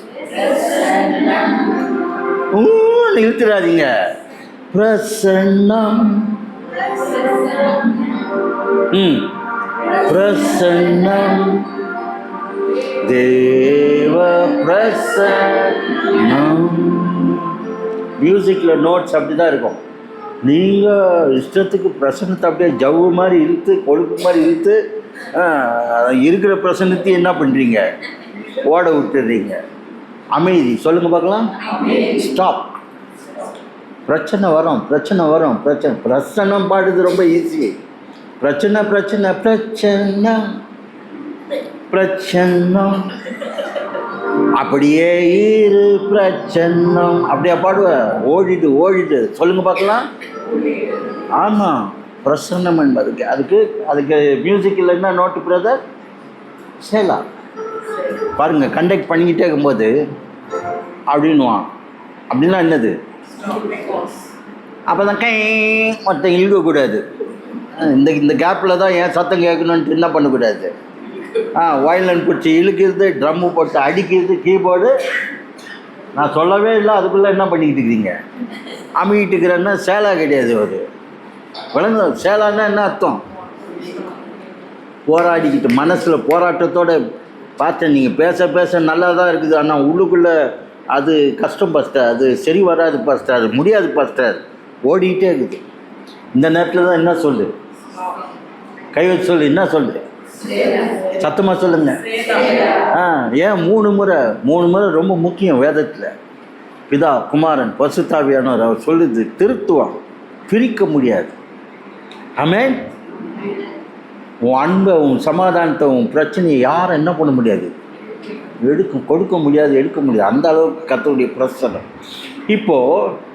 இழுத்துறாதீங்க. பிரசன்னம். பிரசன்னம், தேவ பிரசன்னம். மியூசிக்கில் நோட்ஸ் அப்படி தான் இருக்கும். நீங்கள் இஷ்டத்துக்கு பிரசன்னத்தை அப்படியே ஜவ்வு மாதிரி இழுத்து, கொழுப்பு மாதிரி இழுத்து இருக்கிற பிரசன்னத்தையும் என்ன பண்ணுறீங்க? ஓட விட்டுடுறீங்க. அமைதி. சொல்லுங்கள் பார்க்கலாம். ஸ்டாப். பிரச்சனை வரும், பிரச்சனை வரும், பிரச்சனை. பிரசன்னம் பாடுறது ரொம்ப ஈஸி. பிரச்சனை பிரச்சனை பிரச்சனை பிரச்சனை அப்படியே இரு பிரச்சன்னம். அப்படியே பாடுவ. ஓடிட்டு ஓடிட்டு. சொல்லுங்க பார்க்கலாம். ஆமாம், பிரசன்னம் என்பதுக்கு அதுக்கு மியூசிக்கில் என்ன நோட்டு பிரதர்? சேலா. பாருங்கள், கண்டக்ட் பண்ணிக்கிட்டே இருக்கும்போது அப்படின்வான். அப்படின்னா என்னது? அப்போ தான் கை மொத்தம் இழுக்கக்கூடாது. இந்த கேப்பில் தான் ஏன் சத்தம் கேட்கணுன்ட்டு என்ன பண்ணக்கூடாது? வயலின் பிடிச்சி இழுக்கிறது, ட்ரம்மு போட்டு அடிக்கிறது, கீபோர்டு. நான் சொல்லவே இல்லை, அதுக்குள்ளே என்ன பண்ணிக்கிட்டு இருக்கிறீங்க? அமிக்கிட்டு இருக்கிறேன்னா சேலா கிடையாது. ஒரு விளங்க. சேலான்னா என்ன அர்த்தம்? போராடிக்கிட்டு மனசில் போராட்டத்தோடு பார்த்தேன். நீங்கள் பேச பேச நல்லா தான் இருக்குது, ஆனால் உள்ளுக்குள்ளே அது கஷ்டம் பாஸ்டர், அது சரி வராது பாஸ்டர், அது முடியாது பாஸ்டர், ஓடிக்கிட்டே இருக்குது. இந்த நேரத்தில் தான் என்ன சொல்லு? கை வச்சு சொல்லு. என்ன சொல்லு? சத்தமாக சொல்லுங்க. ஏன் 3 முறை ரொம்ப முக்கியம் வேதத்தில். பிதா, குமாரன், பரிசுத்தாவியானவர் அவர் சொல்லுது திருத்துவான். பிரிக்க முடியாது. ஆமென். உன் அன்பை, உன் சமாதானத்தை, உன் பிரச்சனையை யாரும் என்ன பண்ண முடியாது, கொடுக்க முடியாது, எடுக்க முடியாது. அந்த அளவுக்கு கர்த்தருடைய பிரசன்னம். இப்போது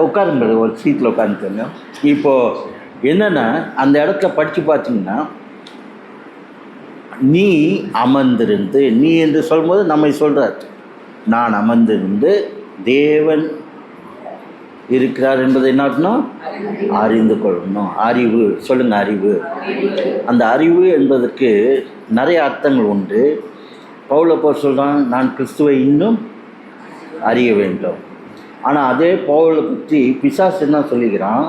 உட்காருங்க, ஒரு சீட்டில் உட்காந்துக்கோங்க. இப்போது என்னென்னா, அந்த இடத்துல படித்து பார்த்தீங்கன்னா, நீ அமர்ந்திருந்து, நீ என்று சொல்லும்போது நம்மை சொல்கிறார், நான் அமர்ந்திருந்து தேவன் இருக்கிறார் என்பதை என்ன அறிந்து கொள்ளணும். அறிவு, சொல்லுங்கள், அறிவு. அந்த அறிவு என்பதற்கு நிறைய அர்த்தங்கள் உண்டு. பவுல் அப்போஸ்தலன் சொல்கிறான், நான் கிறிஸ்துவை இன்னும் அறிய வேண்டும். ஆனால் அதே பவுலை பற்றி பிசாசு என்ன சொல்லிக்கிறான்,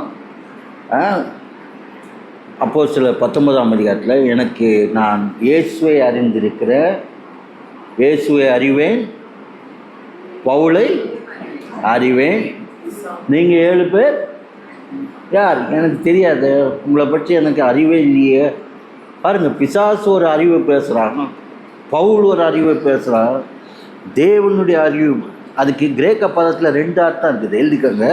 அப்போஸ்தலர் 19ஆம் அதிகாரத்தில், எனக்கு நான் இயேசுவை அறிந்திருக்கிற, இயேசுவை அறிவேன், பவுலை அறிவேன், நீங்கள் 7 பேர் யார் எனக்கு தெரியாது, உங்களை பற்றி எனக்கு அறிவே இல்லையே. பாருங்கள், பிசாசு ஒரு அறிவை பேசுகிறாங்க, பவுல் ஒரு அறிவை பேசுகிறார், தேவனுடைய அறிவு. அதுக்கு கிரேக்க பதத்தில் 2 அர்த்தம் இருக்குது, எழுதிக்கோங்க.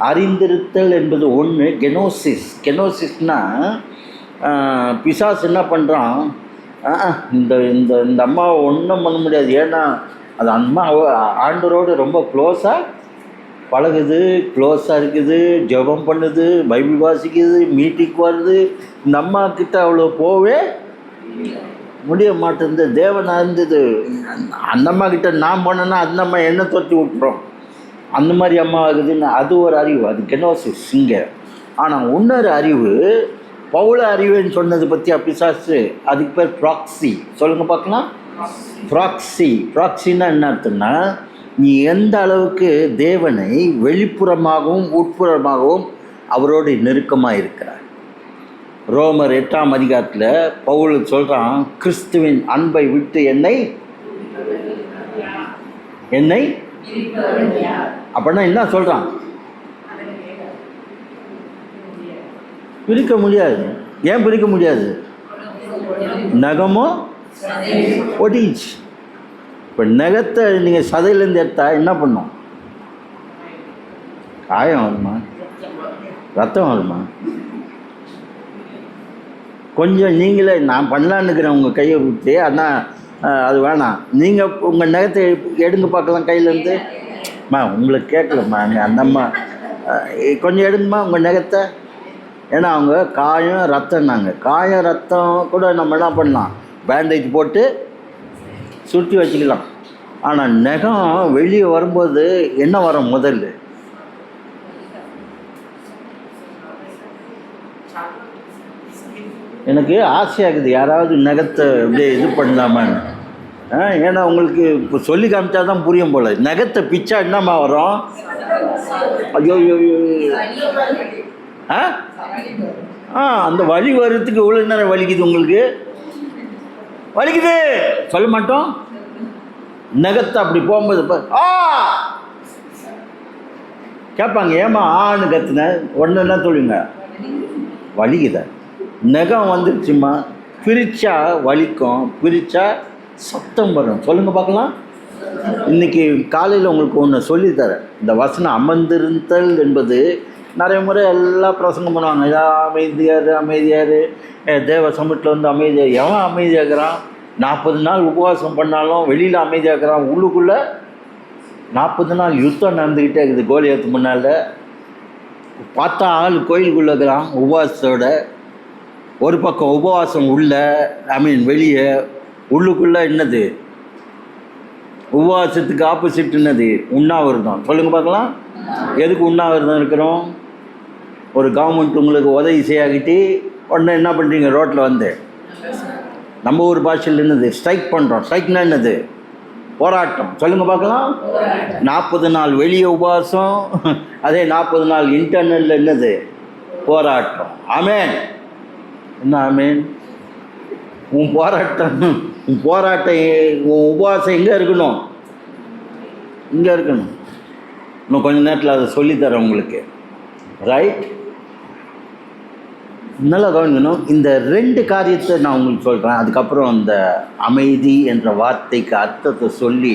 அறிந்திருத்தல் என்பது ஒன்று, கெனோசிஸ். கெனோசிஸ்னால் பிசாசு என்ன பண்ணுறான், இந்த இந்த இந்த அம்மாவை ஒன்றும் பண்ண முடியாது, ஏன்னா அது அம்மா ஆண்டவரோடு ரொம்ப க்ளோஸாக பழகுது, க்ளோஸாக இருக்குது, ஜெபம் பண்ணுது, பைபிள் வாசிக்குது, மீட்டிங் வருது. இந்த அம்மா கிட்ட அவ்வளோ போவே முடிய மாட்டேங்குது. தேவனாக இருந்தது அந்த அம்மா கிட்ட நான் போனேன்னா அந்த அம்மா என்ன தொட்டி விட்டுறோம், அந்த மாதிரி அம்மா ஆகுதுன்னு. அது ஒரு அறிவு, அது கெனோசிஸ் இங்கே. ஆனால் இன்னொரு அறிவு, பவுல அறிவுன்னு சொன்னது பற்றி பிசாசு, அதுக்கு பேர் ப்ராக்சி. சொல்லுங்கள் பார்க்கலாம். ப்ராக்சின்னா என்ன அர்த்தம்னா, நீ எந்த அளவுக்கு தேவனை வெளிப்புறமாகவும் உட்புறமாகவும் அவரோடு நெருக்கமாக இருக்கிறார். ரோமர் 8ஆம் அதிகாரத்தில் பவுல் சொல்கிறான், கிறிஸ்துவின் அன்பை விட்டு என்னை அப்படின்னா என்ன சொல்கிறான், பிரிக்க முடியாது. ஏன் பிரிக்க முடியாது, நகமோ ஒட்டிச்சு. இப்போ நகத்தை நீங்கள் சதையிலேருந்து எடுத்தால் என்ன பண்ணும், காயம் வருமா, ரத்தம் வருமா? கொஞ்சம் நீங்களே, நான் பண்ணலான்னு இருக்கிறேன் உங்கள் கையை விட்டு, ஆனால் அது வேணாம், நீங்கள் உங்கள் நகத்தை எடுங்க பார்க்கலாம் கையிலேருந்து. உங்களுக்கு கேட்கலம்மா, அந்த அம்மா கொஞ்சம் எடுங்கம்மா உங்கள் நகத்தை. ஏன்னா அவங்க காயம் ரத்தம்னாங்க, காயம் ரத்தம் கூட நம்ம என்ன பண்ணலாம், பேண்டேஜ் போட்டு சுற்றி வச்சுக்கலாம். ஆனால் நகம் வெளியே வரும்போது என்ன வரும், முதல்ல எனக்கு ஆசையாகுது யாராவது நகத்தை அப்படியே இது பண்ணலாமான்னு. ஏன்னா உங்களுக்கு இப்போ சொல்லி காமிச்சா தான் புரியும் போல். நகத்தை பிச்சா என்னம்மா வரும், ஐயோ அந்த வலி வர்றதுக்கு இவ்வளோ நேரம் வலிக்குது, உங்களுக்கு வலிக்குது சொல்ல மாட்டோம். நகத்தை அப்படி போகும்போது கேட்பாங்க, ஏமா ஆன்னு கத்துன ஒன்று என்ன சொல்லுங்க, வலிக்குத. நகம் வந்துடுச்சுமா, பிரித்தா வலிக்கும், பிரித்தா சத்தம் வரும். சொல்லுங்கள் பார்க்கலாம். இன்றைக்கி காலையில் உங்களுக்கு ஒன்று சொல்லித்தரேன். இந்த வசனம் அமர்ந்திருத்தல் என்பது நிறைய முறை எல்லாம் பிரசங்கம் பண்ணுவாங்க, அமைதியார் அமைதியார், தேவ சமூகத்தில் வந்து அமைதியாக. எவன் அமைதியாகிறான், 40 நாள் உபவாசம் பண்ணாலும் வெளியில் அமைதியாகிறான், உள்ளுக்குள்ளே 40 நாள் யுத்தம் நடந்துக்கிட்டே இருக்குது. கோலியாத்து முன்னால் பார்த்தா ஆள் கோயிலுக்குள்ளே இருக்கிறான் உபவாசத்தோட. ஒரு பக்கம் உபவாசம் உள்ள, வெளியே, உள்ளுக்குள்ளே என்னது, உபவாசத்துக்கு ஆப்போசிட் என்னது, உண்ணாவிரதம். சொல்லுங்கள் பார்க்கலாம். எதுக்கு உண்ணாவிரதம் இருக்கிறோம், ஒரு கவர்மெண்ட் உங்களுக்கு உதவி செய்யாகிட்டு உடனே என்ன பண்ணுறீங்க, ரோட்டில் வந்து நம்ம ஊர் பாஷையில் என்னது, ஸ்ட்ரைக் பண்ணுறோம். ஸ்ட்ரைக்னா என்னது, போராட்டம். சொல்லுங்கள் பார்க்கலாம். 40 நாள் வெளியே உபவாசம், அதே 40 நாள் இன்டர்னலில் என்னது, போராட்டம். ஆமேன். என்ன ஆமேன்? உன் போராட்டம், உன் உபவாசம் எங்கே இருக்கணும், இங்கே இருக்கணும். இன்னும் கொஞ்சம் நேரத்தில் அதை சொல்லித்தரேன் உங்களுக்கு. ரைட், நல்லா கவனிக்கணும். இந்த 2 காரியத்தை நான் உங்களுக்கு சொல்கிறேன். அதுக்கப்புறம் அந்த அமைதி என்ற வார்த்தைக்கு அர்த்தத்தை சொல்லி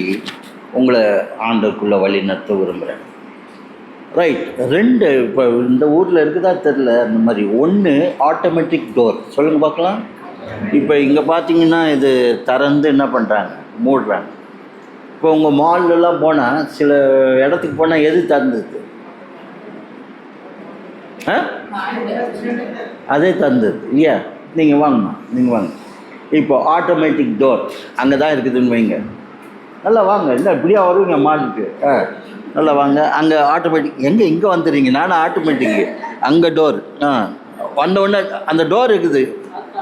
உங்களை ஆண்டவருக்குள்ளே வழி நடத்த விரும்புகிறேன். ரைட். 2 இப்போ இந்த ஊரில் இருக்குதா தெரில அந்த மாதிரி. ஒன்று ஆட்டோமேட்டிக் டோர். சொல்லுங்கள் பார்க்கலாம். இப்போ இங்கே பார்த்தீங்கன்னா இது திறந்து என்ன பண்ணுறாங்க, மூடுறாங்க. இப்போ உங்கள் மால்லலாம் போனால் சில இடத்துக்கு போனால் எது திறந்தது? அதே திறந்தது இல்லையா? நீங்கள் வாங்கம்மா, நீங்கள் வாங்க. இப்போ ஆட்டோமேட்டிக் டோர் அங்கே தான் இருக்குதுன்னு வைங்க. நல்லா வாங்க, இல்லை இப்படியா வருவீங்க மாலுக்கு? நல்லா வாங்க. அங்கே ஆட்டோமேட்டிக் எங்கே இங்கே வந்துடுறீங்க? நானும் ஆட்டோமேட்டிக்கு அங்கே டோர் வந்த உடனே அந்த டோர் இருக்குது,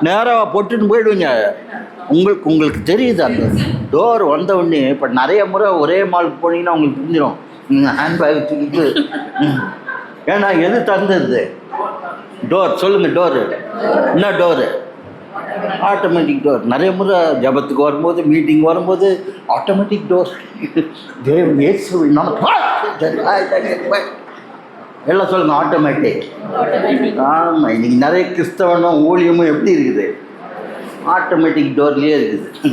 நேராக போட்டுன்னு போயிடுவீங்க. உங்களுக்கு தெரியுது அந்த டோர் வந்த உடனே. இப்போ நிறைய முறை ஒரே மாலுக்கு போனீங்கன்னா உங்களுக்கு தெரிஞ்சிடும் ஹேண்ட்பேக் தூக்கிட்டு. ஏன்னா எது திறந்தது? டோர். சொல்லுங்கள், டோரு என்ன டோரு? Automatic door. நிறைய முறை ஜபத்துக்கு வரும்போது, மீட்டிங் வரும்போது ஆட்டோமேட்டிக் டோர். தேவன் இயேசுவின் எல்லாம் சொல்லுங்கள் ஆட்டோமேட்டிக். ஆமாம், இன்றைக்கி நிறைய கிறிஸ்தவனும் ஊழியமும் எப்படி இருக்குது? ஆட்டோமேட்டிக் டோர்லேயே இருக்குது.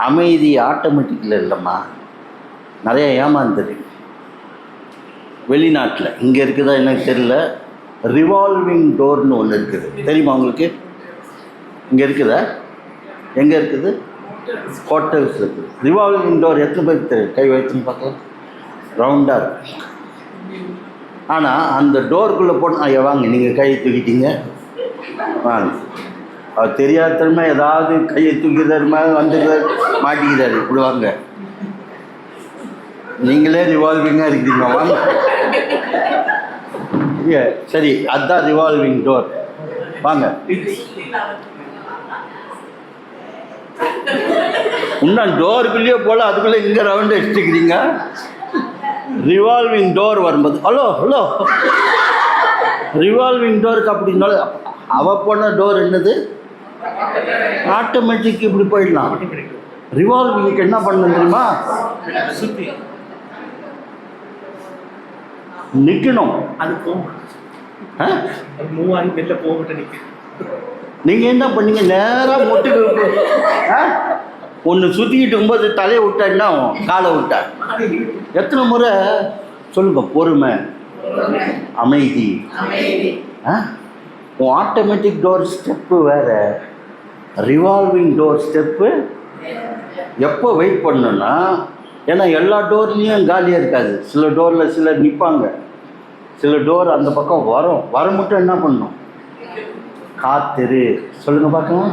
அமைதி ஆட்டோமேட்டிக்கில் இல்லைம்மா. நிறைய ஏமாந்துரு வெளிநாட்டில். இங்கே இருக்குதா எனக்கு தெரியல. ரிவால்விங் டோர்னு ஒன்று இருக்குது, தெரியுமா உங்களுக்கு? இங்கே இருக்குதா? எங்கே இருக்குது? ஹோட்டல்ஸ் இருக்குது. ரிவால்விங் டோர் எத்தனை பேருக்கு தெரியும்? கை வச்சுன்னு பார்க்கலாம். ரவுண்டாக இருக்கு. ஆனால் அந்த டோருக்குள்ளே போட்டு வாங்க, நீங்கள் கையை தூக்கிட்டீங்க வாங்க. அவர் தெரியாத தருமா ஏதாவது கையை தூக்கிடுறாருமா, வந்துடுறாரு, மாட்டிக்கிறாரு. இப்படி வாங்க, நீங்களே ரிவால்விங்காக இருக்கிறீங்க வாங்க. சரி, அதுதான் ரிவால்விங் டோர். வாங்க. இன்னும் டோருக்குள்ளேயே போல, அதுக்குள்ளே இங்கே ரவுண்டு அடிச்சுக்கிறீங்க. ரிவால்விங் டோர் வரும்போது ஹலோ ரிவால்விங் டோருக்கு அப்படின்னாலும் அவள் போன டோர் என்னது? ஆட்டோமேட்டிக். இப்படி போயிடலாம். ரிவால்விங்க்கு என்ன பண்ணணும் தெரியுமா? நிற்கணும். அது நீங்கள் என்ன பண்ணீங்க? நேராக முட்டுக்கு ஒன்று சுற்றிக்கிட்டு இருக்கும்போது தலையை விட்டா, காலை விட்டா. எத்தனை முறை சொல்லுங்க? பொறுமை, அமைதி. உன் ஆட்டோமேட்டிக் டோர் ஸ்டெப்பு வேறு, ரிவால்விங் டோர் ஸ்டெப்பு எப்போ வெயிட் பண்ணணுன்னா, ஏன்னா எல்லா டோர்லேயும் காலியாக இருக்காது. சில டோரில் சிலர் நிற்பாங்க, சில டோர் அந்த பக்கம் வர மட்டும் என்ன பண்ணணும்? காத்திரு. சொல்லுங்கள் பார்க்கலாம்.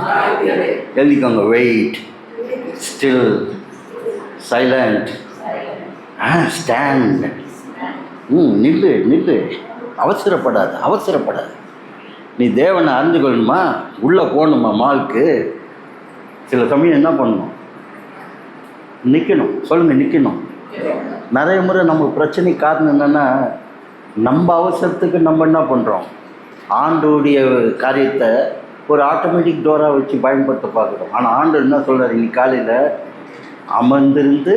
எழுதிக்கோங்க. Wait, still, silent, stand. நில்லு. அவசரப்படாது. நீ தேவனை அறிந்து கொள்ளணுமா? உள்ளே போகணுமா மாலுக்கு? சில சமயம் என்ன பண்ணணும்? நிற்கணும். சொல்லுங்கள், நிற்கணும். நிறைய முறை நம்ம பிரச்சனை காரணம் என்னென்னா, நம்ம அவசரத்துக்கு நம்ம என்ன பண்ணுறோம்? ஆண்டோடைய காரியத்தை ஒரு ஆட்டோமேட்டிக் டோராக வச்சு பயன்படுத்த பார்க்குறோம். ஆனால் ஆண்டு என்ன சொல்கிறார்? இன்னைக்கு காலையில் அமர்ந்திருந்து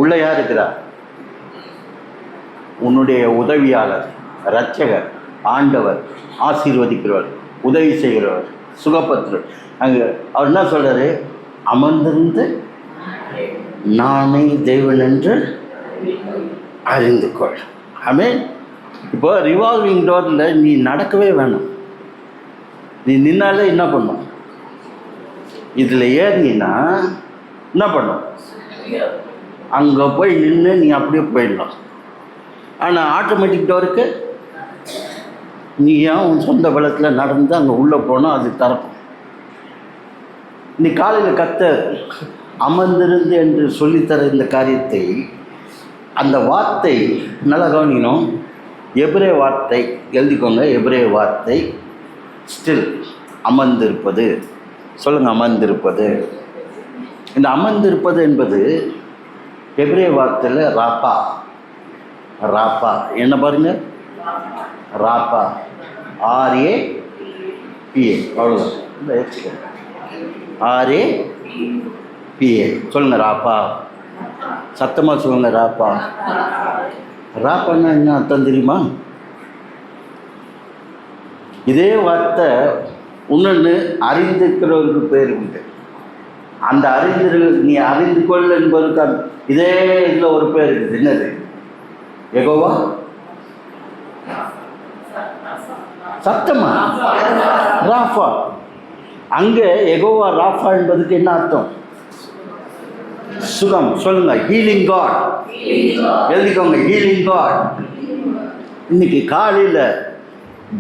உள்ளே யார் இருக்கிறா? உன்னுடைய உதவியாளர், இரட்சகர், ஆண்டவர், ஆசீர்வதிக்கிறவர், உதவி செய்கிறவர், சுகப்பத்திரர். அங்கே அவர் என்ன சொல்கிறாரு? அமர்ந்திருந்து நானே தேவன் என்று அறிந்து கொள். ஆமென். இப்போ ரிவால்விங் டோரில் நீ நடக்கவே வேணும். நீ நின்னாலே என்ன பண்ணும்? இதில் ஏறினா என்ன பண்ணும்? அங்கே போய் நின்று நீ அப்படியே போயிடலாம். ஆனால் ஆட்டோமேட்டிக் டோருக்கு நீ ஏன் உன் சொந்த பலத்தில் நடந்து அங்கே உள்ளே போனால் அது திறக்கும். நீ காலையில் கர்த்தர் அமர்ந்திருந்து என்று சொல்லித்தர இந்த காரியத்தை, அந்த வார்த்தை நல்லா கவனிக்கணும். எபிரேய வார்த்தை எழுதிக்கோங்க. எபிரேய வார்த்தை ஸ்டில், அமர்ந்திருப்பது. சொல்லுங்கள், அமர்ந்திருப்பது. இந்த அமர்ந்திருப்பது என்பது எபிரேய வார்த்தையில் ராப்பா. என்ன பாருங்க? ராப்பா, RAPA. அவ்வளோதான். RAPA. சொல்லுங்கள், ராப்பா. சத்தமாக சொல்லுங்கள், ராப்பா. ராப்பான்னா என்ன அர்த்தம் தெரியுமா? இதே வார்த்தை இன்னொன்று அறிந்திருக்கிறவருக்கு பேர் உண்டு. அந்த நீ அறிந்து கொள் என்பதற்கு இதே இதில் ஒரு பேர் இருக்குது. என்னது? யெகோவா சத்தமா ராஃபா. அங்கே யெகோவா ராஃபா என்பதுக்கு என்ன அர்த்தம்? சுகம். சொல்லுங்க, ஹீலிங் காட். எழுதிக்கோங்க, ஹீலிங் காட். இன்னைக்கு காலையில்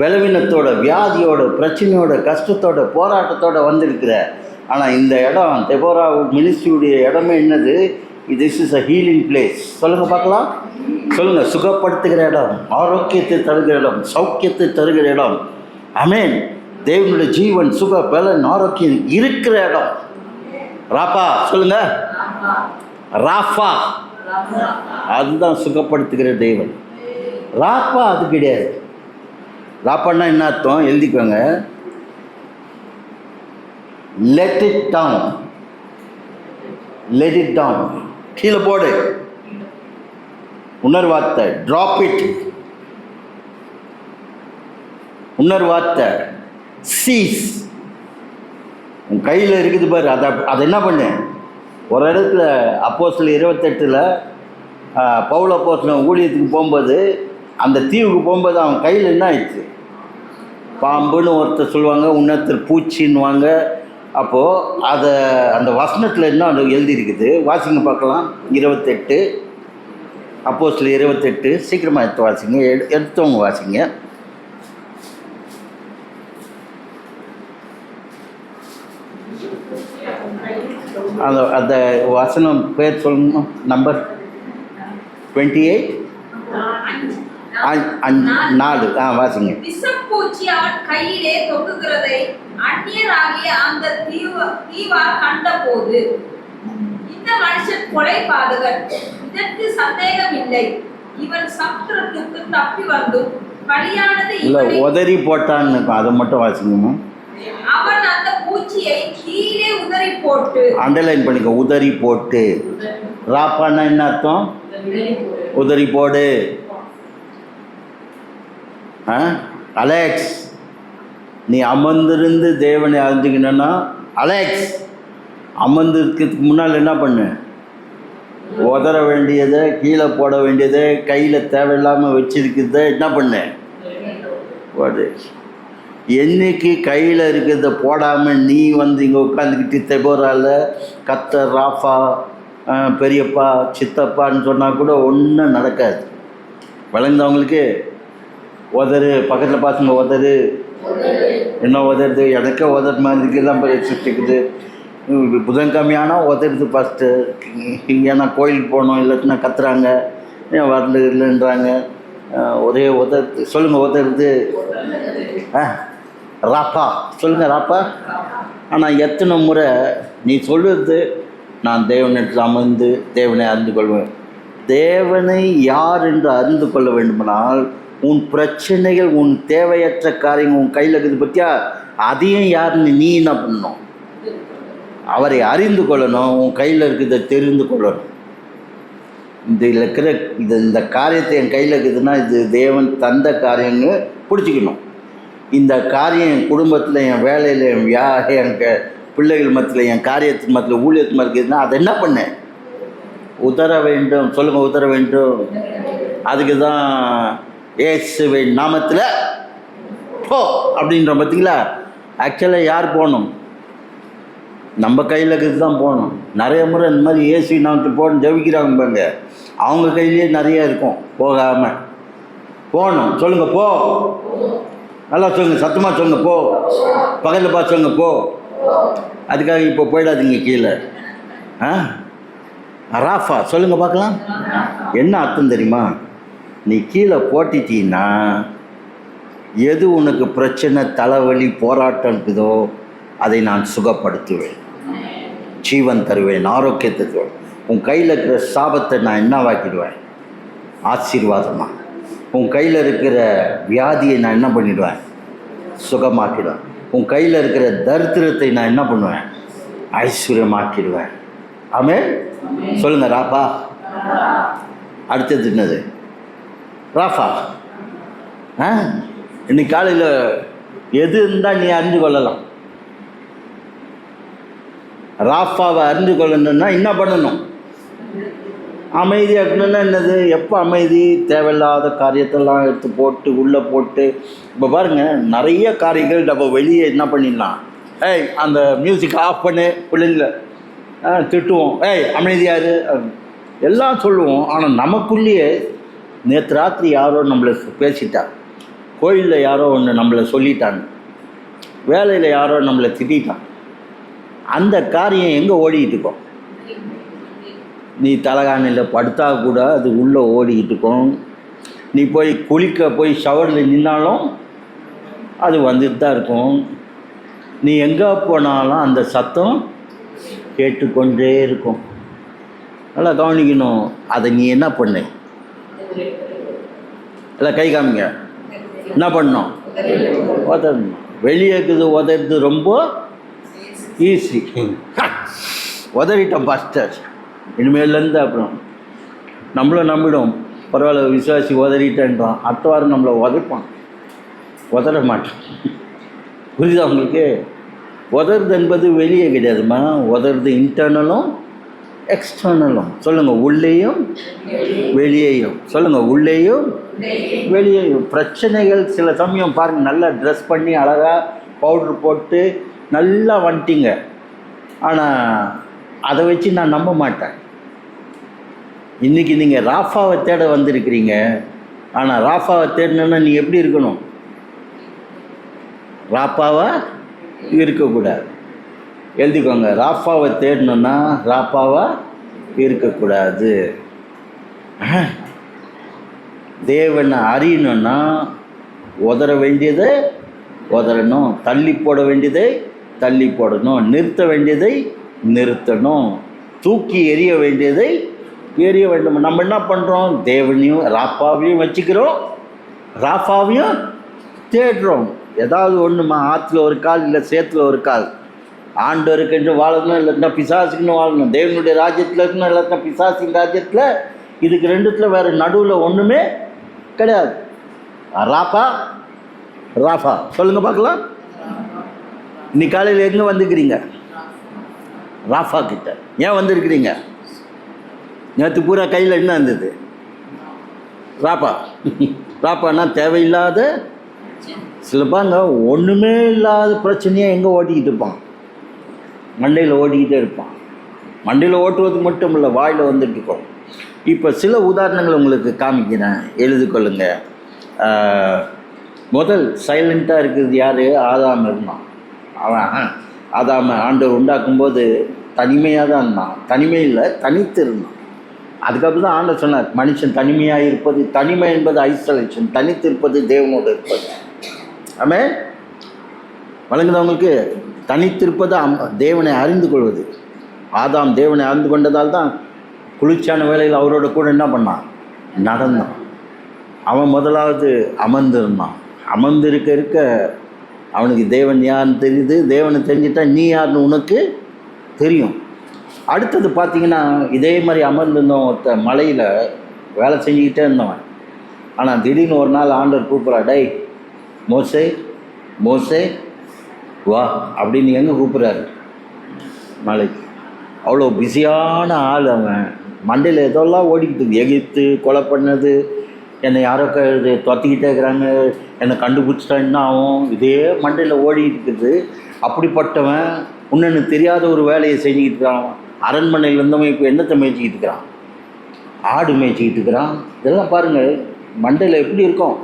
பலவீனத்தோட, வியாதியோட, பிரச்சனையோட, கஷ்டத்தோட, போராட்டத்தோட வந்திருக்கிற, ஆனால் இந்த இடம் தெபோரா மினிஸ்ட்ரியுடைய இடமே என்னது? This is a healing place. சொல்லுங்கள் பார்க்கலாம். சொல்லுங்கள், சுகப்படுத்துகிற இடம், ஆரோக்கியத்தை தருகிற இடம், சௌக்கியத்தை தருகிற இடம். ஆமென். தேவனுடைய ஜீவன், சுக, பலன், ஆரோக்கியம் இருக்கிற இடம். ராப்பா. சொல்லுங்க, ராஃபா. அதுதான் சுகப்படுத்துகிற தேவன். ராப்பா அது கிடையாது. ராப்பான்னா என்ன அர்த்தம்? எழுதிக்கோங்க, let it down. Let it down, கீழே போடு. இன்னொரு வார்த்தை, ட்ராப் இட். இன்னொரு வார்த்தை, சீஸ். உன் கையில் இருக்குது பாரு, அதை என்ன பண்ணு? ஒரு இடத்துல அப்போஸ்தலர் 28 பவுல் அப்போஸ்தலன் ஊழியத்துக்கு போகும்போது, அந்த தீவுக்கு போகும்போது அவன் கையில் என்ன ஆயிடுச்சு? பாம்புன்னு ஒருத்தர் சொல்லுவாங்க, இன்னொருத்தர் பூச்சின்னுவாங்க. அப்போது அதை அந்த வசனத்தில் என்ன எழுதியிருக்குது, வாசிங்க பார்க்கலாம். 28 அப்போஸ்தலர் 28. சீக்கிரமாக எடுத்து வாசிங்க, எடுத்தவங்க வாசிங்க. அந்த வசனம் பேர் சொல்லணும். நம்பர் 28 4. வாசிங்க. விஷப்பூச்சி அவன் கையிலே தொங்குகிறதை அந்நியராகிய அந்த தீவார் கண்டபோது, இந்த மனுஷன் கொலை பாதகன், இதற்கு சந்தேகம் இல்லை, இவன் சமுத்திரத்துக்கு தப்பி வந்தும் பலியானது இல்லை, உதறி போட்டான்னு. அதை மட்டும் வாசிங்கம்மா. அவன் அந்த பூச்சியை கீழே உதறி போட்டு, அண்டர்லைன் பண்ணிக்க, உதறி போட்டு. ராப்பான்னா என்ன அர்த்தம்? உதறி போடு. அலெக்ஸ், நீ அமர்ந்திருந்து தேவனை அறிஞ்சுக்கணுன்னா, அலெக்ஸ் அமர்ந்திருக்கிறதுக்கு முன்னால் என்ன பண்ணு? உதற வேண்டியதை, கீழே போட வேண்டியதை, கையில் தேவையில்லாமல் வச்சிருக்கிறத என்ன பண்ணு? போடு. என்னைக்கு கையில் இருக்கிறத போடாமல் நீ இங்கே உட்காந்துக்கிட்டு தெபோராவில் கர்த்தர், ராஃபா, பெரியப்பா, சித்தப்பான்னு சொன்னால் கூட ஒன்றும் நடக்காது. வளர்ந்தவங்களுக்கு உதறு, பக்கத்தில் பசங்க உதறு, என்ன உதறது, எனக்கே உதற மாதிரி தான் சுற்றிக்குது. புதன்கிழமையானால் உதறது ஃபஸ்ட்டு. ஏன்னா கோயிலுக்கு போகணும், இல்லாட்டினா கத்துறாங்க, ஏன் வரல இல்லைன்றாங்க. ஒரே உதறது. சொல்லுங்கள், உதறது. ராப்பா. சொல்லுங்கள், ராப்பா. ஆனால் எத்தனை முறை நீ சொல்லுறது, நான் தேவனிடத்தில் அமர்ந்து தேவனை அறிந்து கொள்வேன். தேவனை யார் என்று அறிந்து கொள்ள வேண்டுமானால், உன் பிரச்சனைகள், உன் தேவையற்ற காரியங்கள் உன் கையில் இருக்குது பற்றியா, அதையும் யாருன்னு நீ என்ன பண்ணணும்? அவரை அறிந்து கொள்ளணும். உன் கையில் இருக்கிறத தெரிந்து கொள்ளணும். இதில் இருக்கிற இந்த காரியத்தை என் கையில் இருக்குதுன்னா இது தேவன் தந்த காரியம்னு பிடிச்சிக்கணும். இந்த காரியம் என் குடும்பத்தில், என் வேலையில், என் பிள்ளைகள் மத்தியில், என் காரியத்தின் மத்தியில், ஊழியத்து மத்தியில் இருக்குதுன்னா அதை என்ன பண்ண? உதற வேண்டும். சொல்லுங்கள், உதற வேண்டும். அதுக்கு தான் இயேசுவின் நாமத்தில் போ அப்படின்ற. பார்த்தீங்களா? ஆக்சுவலாக யார் போகணும்? நம்ம கையில் இருக்கிறது தான் போகணும். நிறைய முறை இந்த மாதிரி இயேசுவின் நாமத்தில் போகணும் ஜெபிக்கிறாங்க பாருங்க, அவங்க கையிலேயே நிறைய இருக்கும், போகாமல் போகணும். சொல்லுங்கள், போ. நல்லா சொல்லுங்கள், சத்தமாக சொல்லுங்கள், போ. பகலில் பார்த்து சொல்லுங்கள், போ. அதுக்காக இப்போ போயிடாதீங்க கீழே. ராஃபா. சொல்லுங்கள் பார்க்கலாம். என்ன அர்த்தம் தெரியுமா? நீ கீழே போட்டிட்டீன்னா எது உனக்கு பிரச்சனை, தலைவலி, போராட்டம் இருக்குதோ அதை நான் சுகப்படுத்துவேன், ஜீவன் தருவேன், ஆரோக்கியத்தை தருவேன். உன் கையில் இருக்கிற சாபத்தை நான் என்னவாக்கிடுவேன்? ஆசீர்வாதமாக. உன் கையில் இருக்கிற வியாதியை நான் என்ன பண்ணிடுவேன்? சுகமாக்கிடுவேன். உன் கையில் இருக்கிற தரித்திரத்தை நான் என்ன பண்ணுவேன்? ஐஸ்வர்யமாக்கிடுவேன். ஆமென். சொல்லுங்கள், ராப்பா. அடுத்தது என்னது? ராஃபா. இன்னைக்கு காலையில் எது இருந்தால் நீ அறிந்து கொள்ளலாம். ராஃபாவை அறிந்து கொள்ளணும்னா என்ன பண்ணணும்? அமைதியாக இருக்கணும்னா என்னது? எப்போ அமைதி? தேவையில்லாத காரியத்தெல்லாம் எடுத்து போட்டு உள்ளே போட்டு. இப்போ பாருங்கள், நிறைய காரியங்கள் நம்ம வெளியே என்ன பண்ணிடலாம், ஏய் அந்த மியூசிக் ஆஃப் பண்ணு பிள்ளைங்கள திட்டுவோம், ஏய் அமைதியாரு எல்லாம் சொல்லுவோம். ஆனால் நமக்குள்ளேயே நேற்று ராத்திரி யாரோ நம்மளை பேசிட்டா, கோயிலில் யாரோ ஒன்று நம்மளை சொல்லிட்டாங்க, வேலையில் யாரோ நம்மளை திட்டான். அந்த காரியம் எங்கே ஓடிக்கிட்டு இருக்கோம்? நீ தலகாணியில் படுத்தா கூட அது உள்ளே ஓடிக்கிட்டு இருக்கும். நீ போய் குளிக்க போய் ஷவரில் நின்னாலும் அது வந்துட்டு தான் இருக்கும். நீ எங்கே போனாலும் அந்த சத்தம் கேட்டுக்கொண்டே இருக்கும். நல்லா கவனிக்கணும். அதை நீ என்ன பண்ணு? இல்லை கை காமிங்க. என்ன பண்ணணும்? உதறணும். வெளியே இருக்குது உதறது ரொம்ப ஈஸி. உதறிட்டோம் பாஸ்டர், இனிமேலேருந்து அப்புறம் நம்மளும் நம்பிடும். பரவாயில்ல, விசுவாசி உதறிட்டேன்றான், அடுத்த வாரம் நம்மளை உதைப்பான். உதற மாட்டோம். புரியுதா உங்களுக்கு? உதறது என்பது வெளியே கிடையாதுமா. உதறது இன்டர்னலும் எக்ஸ்டர்னலும். சொல்லுங்கள், உள்ளேயும் வெளியேயும். சொல்லுங்கள், உள்ளேயும் வெளியேயும். பிரச்சனைகள் சில சமயம் பாருங்கள், நல்லா ட்ரெஸ் பண்ணி அழகாக பவுட்ரு போட்டு நல்லா வந்துட்டீங்க. ஆனால் அதை வச்சு நான் நம்ப மாட்டேன். இன்றைக்கி நீங்கள் ராஃபாவை தேட வந்திருக்கிறீங்க. ஆனால் ராஃபாவை தேடணுன்னா நீ எப்படி இருக்கணும்? ராப்பாவா இருக்கக்கூடாது. எழுதிக்கோங்க, ராஃபாவை தேடணுன்னா ராப்பாவா இருக்கக்கூடாது. தேவனை அறியணுன்னா உதற வேண்டியதை உதறணும், தள்ளி போட வேண்டியதை தள்ளி போடணும், நிறுத்த வேண்டியதை நிறுத்தணும், தூக்கி எறிய வேண்டியதை எறிய வேண்டும். நம்ம என்ன பண்ணுறோம்? தேவனையும் ராப்பாவையும் வச்சுக்கிறோம், ராஃபாவையும் தேடுறோம். ஏதாவது ஒன்றுமா, ஆற்றுல ஒரு கால் இல்லை சேத்துல ஒரு கால். ஆண்டவருக்கென்று வாழணும், இல்லைன்னா பிசாசுக்குன்னு வாழணும். தேவனுடைய ராஜ்யத்தில் இருக்கணும், இல்லைன்னா பிசாசின் ராஜ்யத்தில். இதுக்கு ரெண்டுத்தில் வேறு நடுவில் ஒன்றுமே கிடையாது. ராப்பா ராஃபா சொல்லுங்கள் பார்க்கலாம். இன்னைக்கு காலையில் எங்கே வந்துக்கிறீங்க? ராஃபா கிட்ட. ஏன் வந்திருக்கிறீங்க? நேற்று பூரா கையில் என்ன இருந்தது? ராப்பா. ராப்பானா தேவையில்லாத சிலப்பாங்க ஒன்றுமே இல்லாத பிரச்சனையாக எங்கே ஓட்டிக்கிட்டு இருப்பான்? மண்டையில் ஓடிக்கிட்டே இருப்பான். மண்டையில் ஓட்டுவது மட்டும் இல்லை, வாயில் வந்துட்டு இருக்கோம். இப்போ சில உதாரணங்கள் உங்களுக்கு காமிக்கிறேன், எழுதிக்கொள்ளுங்க. முதல் சைலண்ட்டாக இருக்கிறது யார்? ஆதாம் இருந்தான். அவன் ஆதாம ஆண்டவர் உண்டாக்கும்போது தனிமையாக தான் இருந்தான். தனிமை இல்லை, தனித்து இருந்தான். அதுக்கப்புறம் தான் ஆண்டவர் சொன்னார், மனுஷன் தனிமையாக இருப்பது, தனிமை என்பது ஐசோலேஷன், தனித்து இருப்பது தேவனோடு இருப்பது. ஆமென். வழங்குதவங்களுக்கு தனித்திருப்பது தேவனை அறிந்து கொள்வது. ஆதாம் தேவனை அறிந்து கொண்டதால் தான் குளிர்ச்சியான வேளையில் அவரோட கூட என்ன பண்ணான்? நடந்தான். அவன் முதலாவது அமர்ந்திருந்தான். அமர்ந்திருக்க இருக்க அவனுக்கு தேவன் யாருன்னு தெரியுது. தேவனை தெரிஞ்சிட்டா நீ யாருன்னு உனக்கு தெரியும். அடுத்தது பார்த்திங்கன்னா, இதே மாதிரி அமர்ந்திருந்தவன் ஒருத்த மலையில் வேலை செஞ்சுக்கிட்டே இருந்தவன். ஆனால் திடீர்னு ஒரு நாள் ஆண்டவர் கூப்பிட்றா, டேய் மோசே மோசே வா அப்படின்னு எங்கே கூப்பிட்றாரு? மலைக்கு. அவ்வளோ பிஸியான ஆள் அவன். மண்டையில் எதெல்லாம் ஓடிக்கிட்டு, எகிப்து கொலை பண்ணது, என்னை யாரோ துரத்திக்கிட்டே இருக்கிறாங்க, என்னை கண்டுபிடிச்சிட்டா என்ன ஆகும், இதே மண்டையில் ஓடிக்கிட்டு இருக்குது. அப்படிப்பட்டவன் இன்னொன்று தெரியாத ஒரு வேலையை செஞ்சுக்கிட்டு இருக்கிறான். அரண்மனையில் இருந்தவன் இப்போ என்னத்தை மேய்ச்சிக்கிட்டு இருக்கிறான்? ஆடு மேய்ச்சிக்கிட்டு இருக்கிறான். இதெல்லாம் பாருங்கள், மண்டையில் எப்படி இருக்கும்?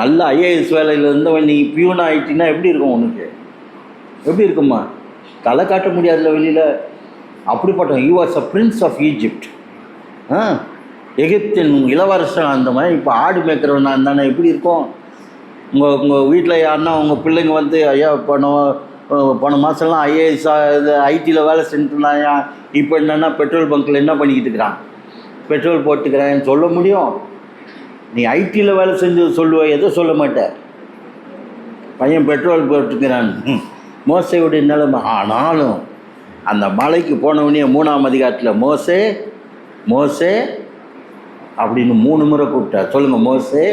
நல்ல ஐஏஎஸ் வேலையில் இருந்தவன் நீ பியூன் ஆகிட்டின்னா எப்படி இருக்கும்? உனக்கு எப்படி இருக்குமா? தலை காட்ட முடியாதுல்ல வெளியில். அப்படிப்பட்டவன். You was a prince of Egypt. எகிப்தின் இளவரசன் இருந்தவன் இப்போ ஆடு மேய்க்கிறவனா இருந்தானே எப்படி இருக்கும்? உங்கள் வீட்டில் யாருன்னா உங்கள் பிள்ளைங்க வந்து, ஐயா போன மாதம்லாம் ஐஏஎஸ் இது ஐடியில் வேலை செஞ்சுருந்தாயா, இப்போ என்னென்னா பெட்ரோல் பங்க்கில் என்ன பண்ணிக்கிட்டு இருக்கிறான்? பெட்ரோல் போட்டுக்கிறேன்னு சொல்ல முடியும்? நீ ஐடியில் வேலை செஞ்சு சொல்லுவ, எதை சொல்ல மாட்டேன்? பையன் பெட்ரோல் போட்டுக்கிறான்னு. மோசையுடைய நிலைமை. ஆனாலும் அந்த மலைக்கு போனவனே 3ஆம் அதிகாரத்தில் மோசே மோசே அப்படின்னு 3 முறை கூப்பிட்டார். சொல்லுங்கள், மோசே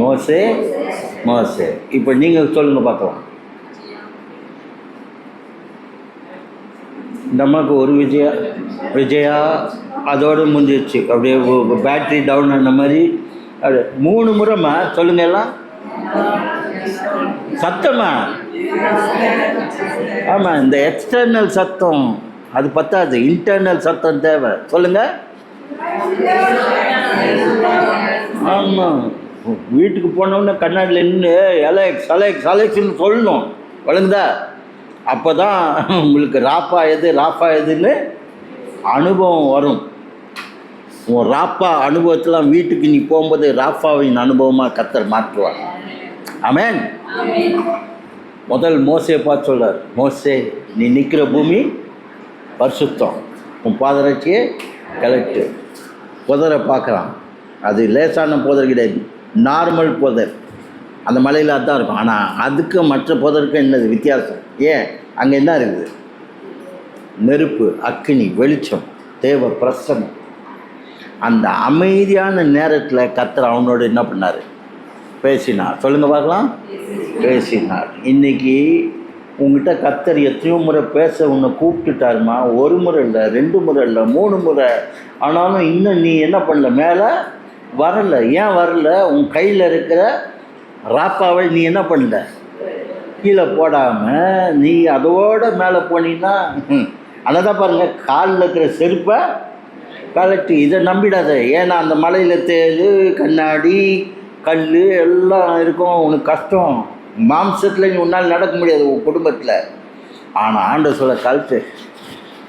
மோசே மோசே. இப்போ நீங்கள் சொல்லுங்கள் பார்க்கலாம். இந்த அம்மாவுக்கு ஒரு விஜயா அதோடு முடிஞ்சிடுச்சு. அப்படியே பேட்ரி டவுன் ஆன மாதிரி அப்படியே 3 முறைமா சொல்லுங்க எல்லாம். சத்தமா? ஆமாம், இந்த எக்ஸ்டர்னல் சத்தம் அது பத்தாது, இன்டர்னல் சத்தம் தேவை. சொல்லுங்க. ஆமாம், வீட்டுக்கு போனோடனே கண்ணாடியில் நின்று அலெக்ஸ் அலெக்ஸ் அலெக்ஸ்ன்னு சொல்லணும். வழங்குதா? அப்போ தான் உங்களுக்கு ராப்பா எது ராஃபா எதுன்னு அனுபவம் வரும். உன் ராப்பா அனுபவத்தெலாம் வீட்டுக்கு நீ போகும்போது ராஃபாவின் அனுபவமாக கர்த்தர் மாற்றுவார். ஆமென். முதல் மோசையை பார்த்து சொல்றார், மோசே நீ நிற்கிற பூமி பரிசுத்தம், உன் பாதரட்சியை கலெக்டு. புதரை பார்க்குறான், அது லேசான புதர் கிடையாது, நார்மல் புதர். அந்த மலையில் அதுதான் இருக்கும். ஆனால் அதுக்கு மற்ற புதருக்கும் என்னது வித்தியாசம்? ஏன்? அங்கே என்ன இருக்குது? நெருப்பு, அக்கினி, வெளிச்சம், தேவ பிரசன்னம். அந்த அமைதியான நேரத்தில் கர்த்தர் அவனோடு என்ன பண்ணார்? பேசினார். சொல்லுங்க பார்க்கலாம். பேசினார். இன்னைக்கு உங்ககிட்ட கர்த்தர் எத்தனையோ முறை பேச உன்னை கூப்பிட்டுட்டாருமா. 1 முறை இல்லை, 2 முறை இல்லை, 3 முறை. ஆனாலும் இன்னும் நீ என்ன பண்ணல? மேலே வரல. ஏன் வரல? உன் கையில் இருக்கிற ராப்பாவை நீ என்ன பண்ணல? கீழே போடாமல் நீ அதோட மேலே போனீங்கன்னா அதை தான் பாருங்கள், காலில் இருக்கிற செருப்பை கலெக்டு. இதை நம்பிடாத. ஏன்னா அந்த மலையில் தேடு, கண்ணாடி, கல் எல்லாம் இருக்கும். உனக்கு கஷ்டம். மாம்சத்தில் நீ உன்னால் நடக்க முடியாது உன் குடும்பத்தில். ஆனால் ஆண்டவர் சொல்ல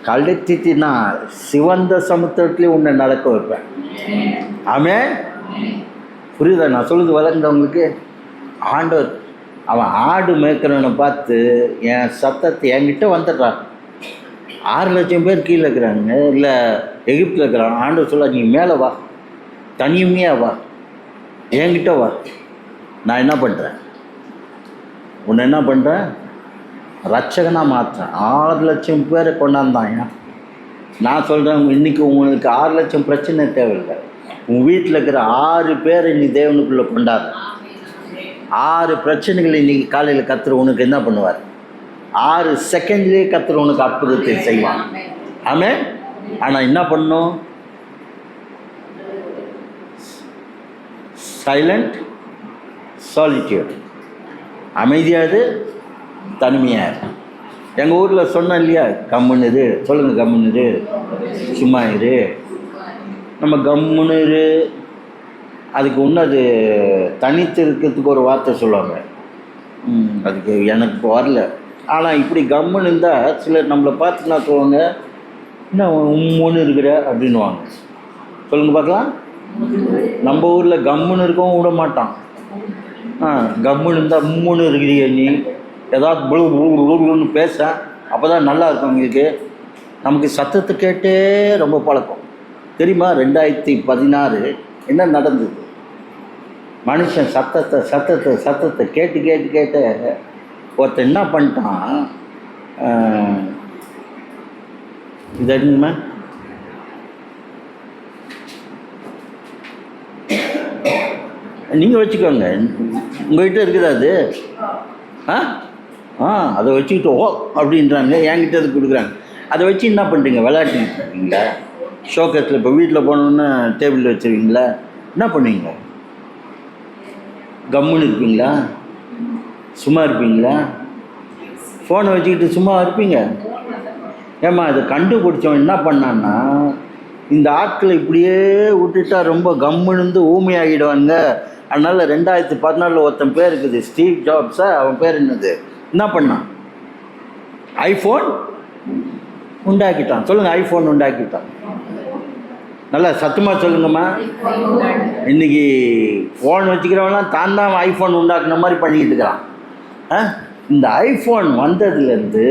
கழட்டினா சிவந்த சமுத்திரத்துலேயும் உன்னை நடக்க வைப்பேன். ஆமென். புரியுதா நான் சொல்லுது? வளர்ந்தவங்களுக்கு ஆண்டவர் அவன் ஆடு மேய்க்கிறவனை பார்த்து என் சத்தத்தை என்கிட்ட வந்துடுறான். 6 லட்சம் பேர் கீழே இருக்கிறாங்க, இல்லை எகிப்தில் இருக்கிறாங்க. ஆண்டவர் சொல்ல நீ மேலே வா, தனியுமையாக வா, என்கிட்ட வா. நான் என்ன பண்ணுறேன்? உன்னை என்ன பண்ணுறேன்? ரட்சகனாக மாற்றுறேன். 6 லட்சம் பேரை கொண்டாந்தாங்க. நான் சொல்கிறேன், இன்றைக்கி உங்களுக்கு 6 லட்சம் பிரச்சனை தேவையில்லை. உன் வீட்டில் இருக்கிற 6 பேரை நீ தேவனுக்குள்ளே கொண்டாடு. 6 பிரச்சனைகள் இன்றைக்கி காலையில் கர்த்தர் உனக்கு என்ன பண்ணுவார்? 6 செகண்ட்லேயே கர்த்தர் உனக்கு அற்புதத்தை செய்வான். ஆமென். ஆனால் என்ன பண்ணணும்? சைலண்ட் சாலிட்யூட், அமைதியாது, தனிமையாது. எங்கள் ஊரில் சொன்னேன் இல்லையா, கம்முன்னு இரு. சொல்லுங்கள், கம்முன்னு இரு, சும்மா இரு. நம்ம கம்முன்னு இரு. அதுக்கு இன்னும் அது தனித்து இருக்கிறதுக்கு ஒரு வார்த்தை சொல்லுவாங்க. அதுக்கு எனக்கு இப்போ வரல. ஆனால் இப்படி கம்முன்னு இருந்தால் சிலர் நம்மளை பார்த்துனா சொல்லுவாங்க, என்ன உம்முன்னு இருக்கிற அப்படின்வாங்க. சொல்லுங்கள் பார்க்கலாம். நம்ம ஊரில் கம்முன்னு இருக்கவும் விட மாட்டான். கம்முன்னு இருந்தால் உம்முன்னு இருக்கிறீங்க நீ, ஏதாவது புழுன்னு பேச, அப்போ தான் நல்லா இருக்கும் உங்களுக்கு. நமக்கு சத்தத்தை கேட்டே ரொம்ப பழக்கம். தெரியுமா 2016 என்ன நடந்தது? மனுஷன் சத்தத்தை கேட்டு ஒருத்தன் என்ன பண்ணிட்டான்? இது என்னமா நீங்கள் வச்சுக்கோங்க, உங்கள்கிட்ட இருக்குது அது. அதை வச்சுக்கிட்டு ஓ அப்படின்றாங்க, என்கிட்ட அது கொடுக்குறாங்க. அதை வச்சு என்ன பண்ணுறீங்க? விளையாட்டுக்கிட்டு இருக்கீங்களா? ஷோகேஸில் இப்போ வீட்டில் போனோன்னு டேபிளில் வச்சுருவீங்களா? என்ன பண்ணுவீங்க? கம்முன்னு இருப்பீங்களா? சும்மா இருப்பீங்களா? ஃபோனை வச்சுக்கிட்டு சும்மா இருப்பீங்க? ஏம்மா அதை கண்டுபிடிச்சவன் என்ன பண்ணான்னா, இந்த ஆட்களை இப்படியே விட்டுட்டா ரொம்ப கம்முன்னு ஊமையாகிடுவாங்க. அதனால் 2014 ஒருத்தன் பேர் இருக்குது, ஸ்டீவ் ஜாப்ஸா, அவன் பேர் என்னது, என்ன பண்ணான்? ஐஃபோன் உண்டாக்கிட்டான். சொல்லுங்கள், ஐஃபோன் உண்டாக்கிட்டான். நல்லா சத்தமாக சொல்லுங்கம்மா. இன்றைக்கி ஃபோன் வச்சுக்கிறவங்களாம் தான் ஐஃபோன் உண்டாக்குன மாதிரி பண்ணிக்கிட்டு இருக்கிறான். இந்த ஐஃபோன் வந்ததுலேருந்து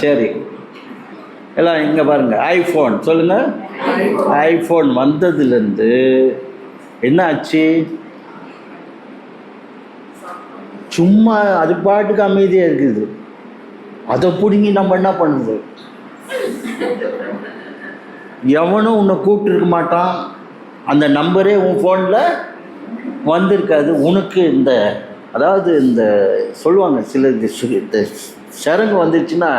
சரி எல்லாம் இங்கே பாருங்கள், ஐஃபோன் சொல்லுங்கள். ஐஃபோன் வந்ததுலேருந்து என்ன ஆச்சு? சும்மா அது பாட்டுக்கு அமைதியாக இருக்குது. அதை பிடுங்கி நம்ம என்ன பண்ணுது? எவனும் உன்னை கூப்பிட்டுருக்க மாட்டான். அந்த நம்பரே உன் ஃபோனில் வந்திருக்காது. உனக்கு இந்த அதாவது இந்த சொல்லுவாங்க சில இந்த சரங்கு வந்துருச்சுன்னா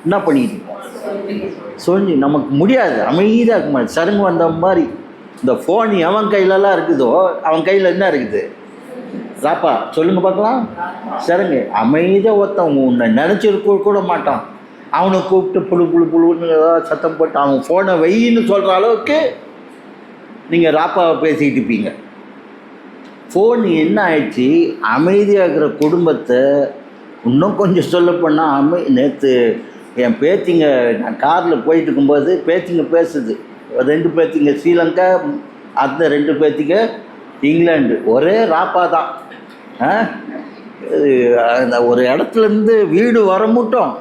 என்ன பண்ணிட்டு இருக்கோம், சொல்லி நமக்கு முடியாது, அமைதியாக இருக்க மாதிரி சரங்கு வந்த மாதிரி. இந்த ஃபோன் எவன் கையிலலாம் இருக்குதோ அவன் கையில் என்ன இருக்குது, ராப்பா சொல்லுங்க பார்க்கலாம். சரங்கு அமைதியாக ஒருத்தன் உன்னை நினச்சிருக்க கூட மாட்டான். அவனை கூப்பிட்டு புழு புழு புழுன்னு ஏதாவது சத்தம் போட்டு அவன் ஃபோனை வெயின்னு சொல்கிற அளவுக்கு நீங்கள் ராப்பாவை பேசிக்கிட்டு இருப்பீங்க. ஃபோன் என்ன ஆயிடுச்சு, அமைதியாக இருக்கிற குடும்பத்தை இன்னும் கொஞ்சம் சொல்லப்போனால் நேற்று என் பேத்திங்க, நான் காரில் போயிட்டு இருக்கும்போது பேத்திங்க பேசுது. 2 பேத்திங்க ஸ்ரீலங்கா, அந்த 2 பேத்திங்க இங்கிலாந்து, ஒரே ராப்பா தான். அந்த ஒரு இடத்துலேருந்து வீடு வர மட்டும்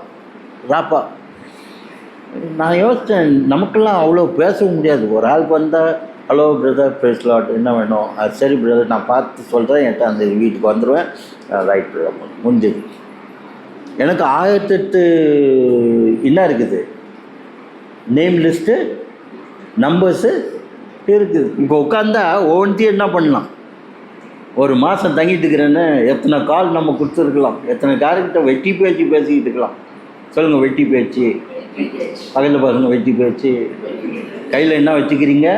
ராப்பா. நான் யோசித்தேன், நமக்கெல்லாம் அவ்வளோ பேசவும் முடியாது. ஒரு ஆளுக்கு வந்தால் ஹலோ பிரதர் பேசலாட், என்ன வேணும், அது சரி பிரதர் நான் பார்த்து சொல்கிறேன், என்கிட்ட அந்த வீட்டுக்கு வந்துடுவேன், ரைட் முடிஞ்சது. எனக்கு 1008 என்ன இருக்குது, நேம் லிஸ்ட்டு நம்பர்ஸு இருக்குது. இப்போ உட்காந்தா ஒவ்வொன்றையும் என்ன பண்ணலாம், ஒரு மாதம் தங்கிட்டு இருக்கிறேன்னு எத்தனை கால் நம்ம கொடுத்துருக்கலாம், எத்தனை கார்கிட்ட வெட்டி பேச்சு பேசிக்கிட்டு இருக்கலாம். சொல்லுங்கள், வெட்டி பேச்சு பகலில் பாருங்கள், வெட்டி பேச்சு. கையில் என்ன வச்சுக்கிறீங்க,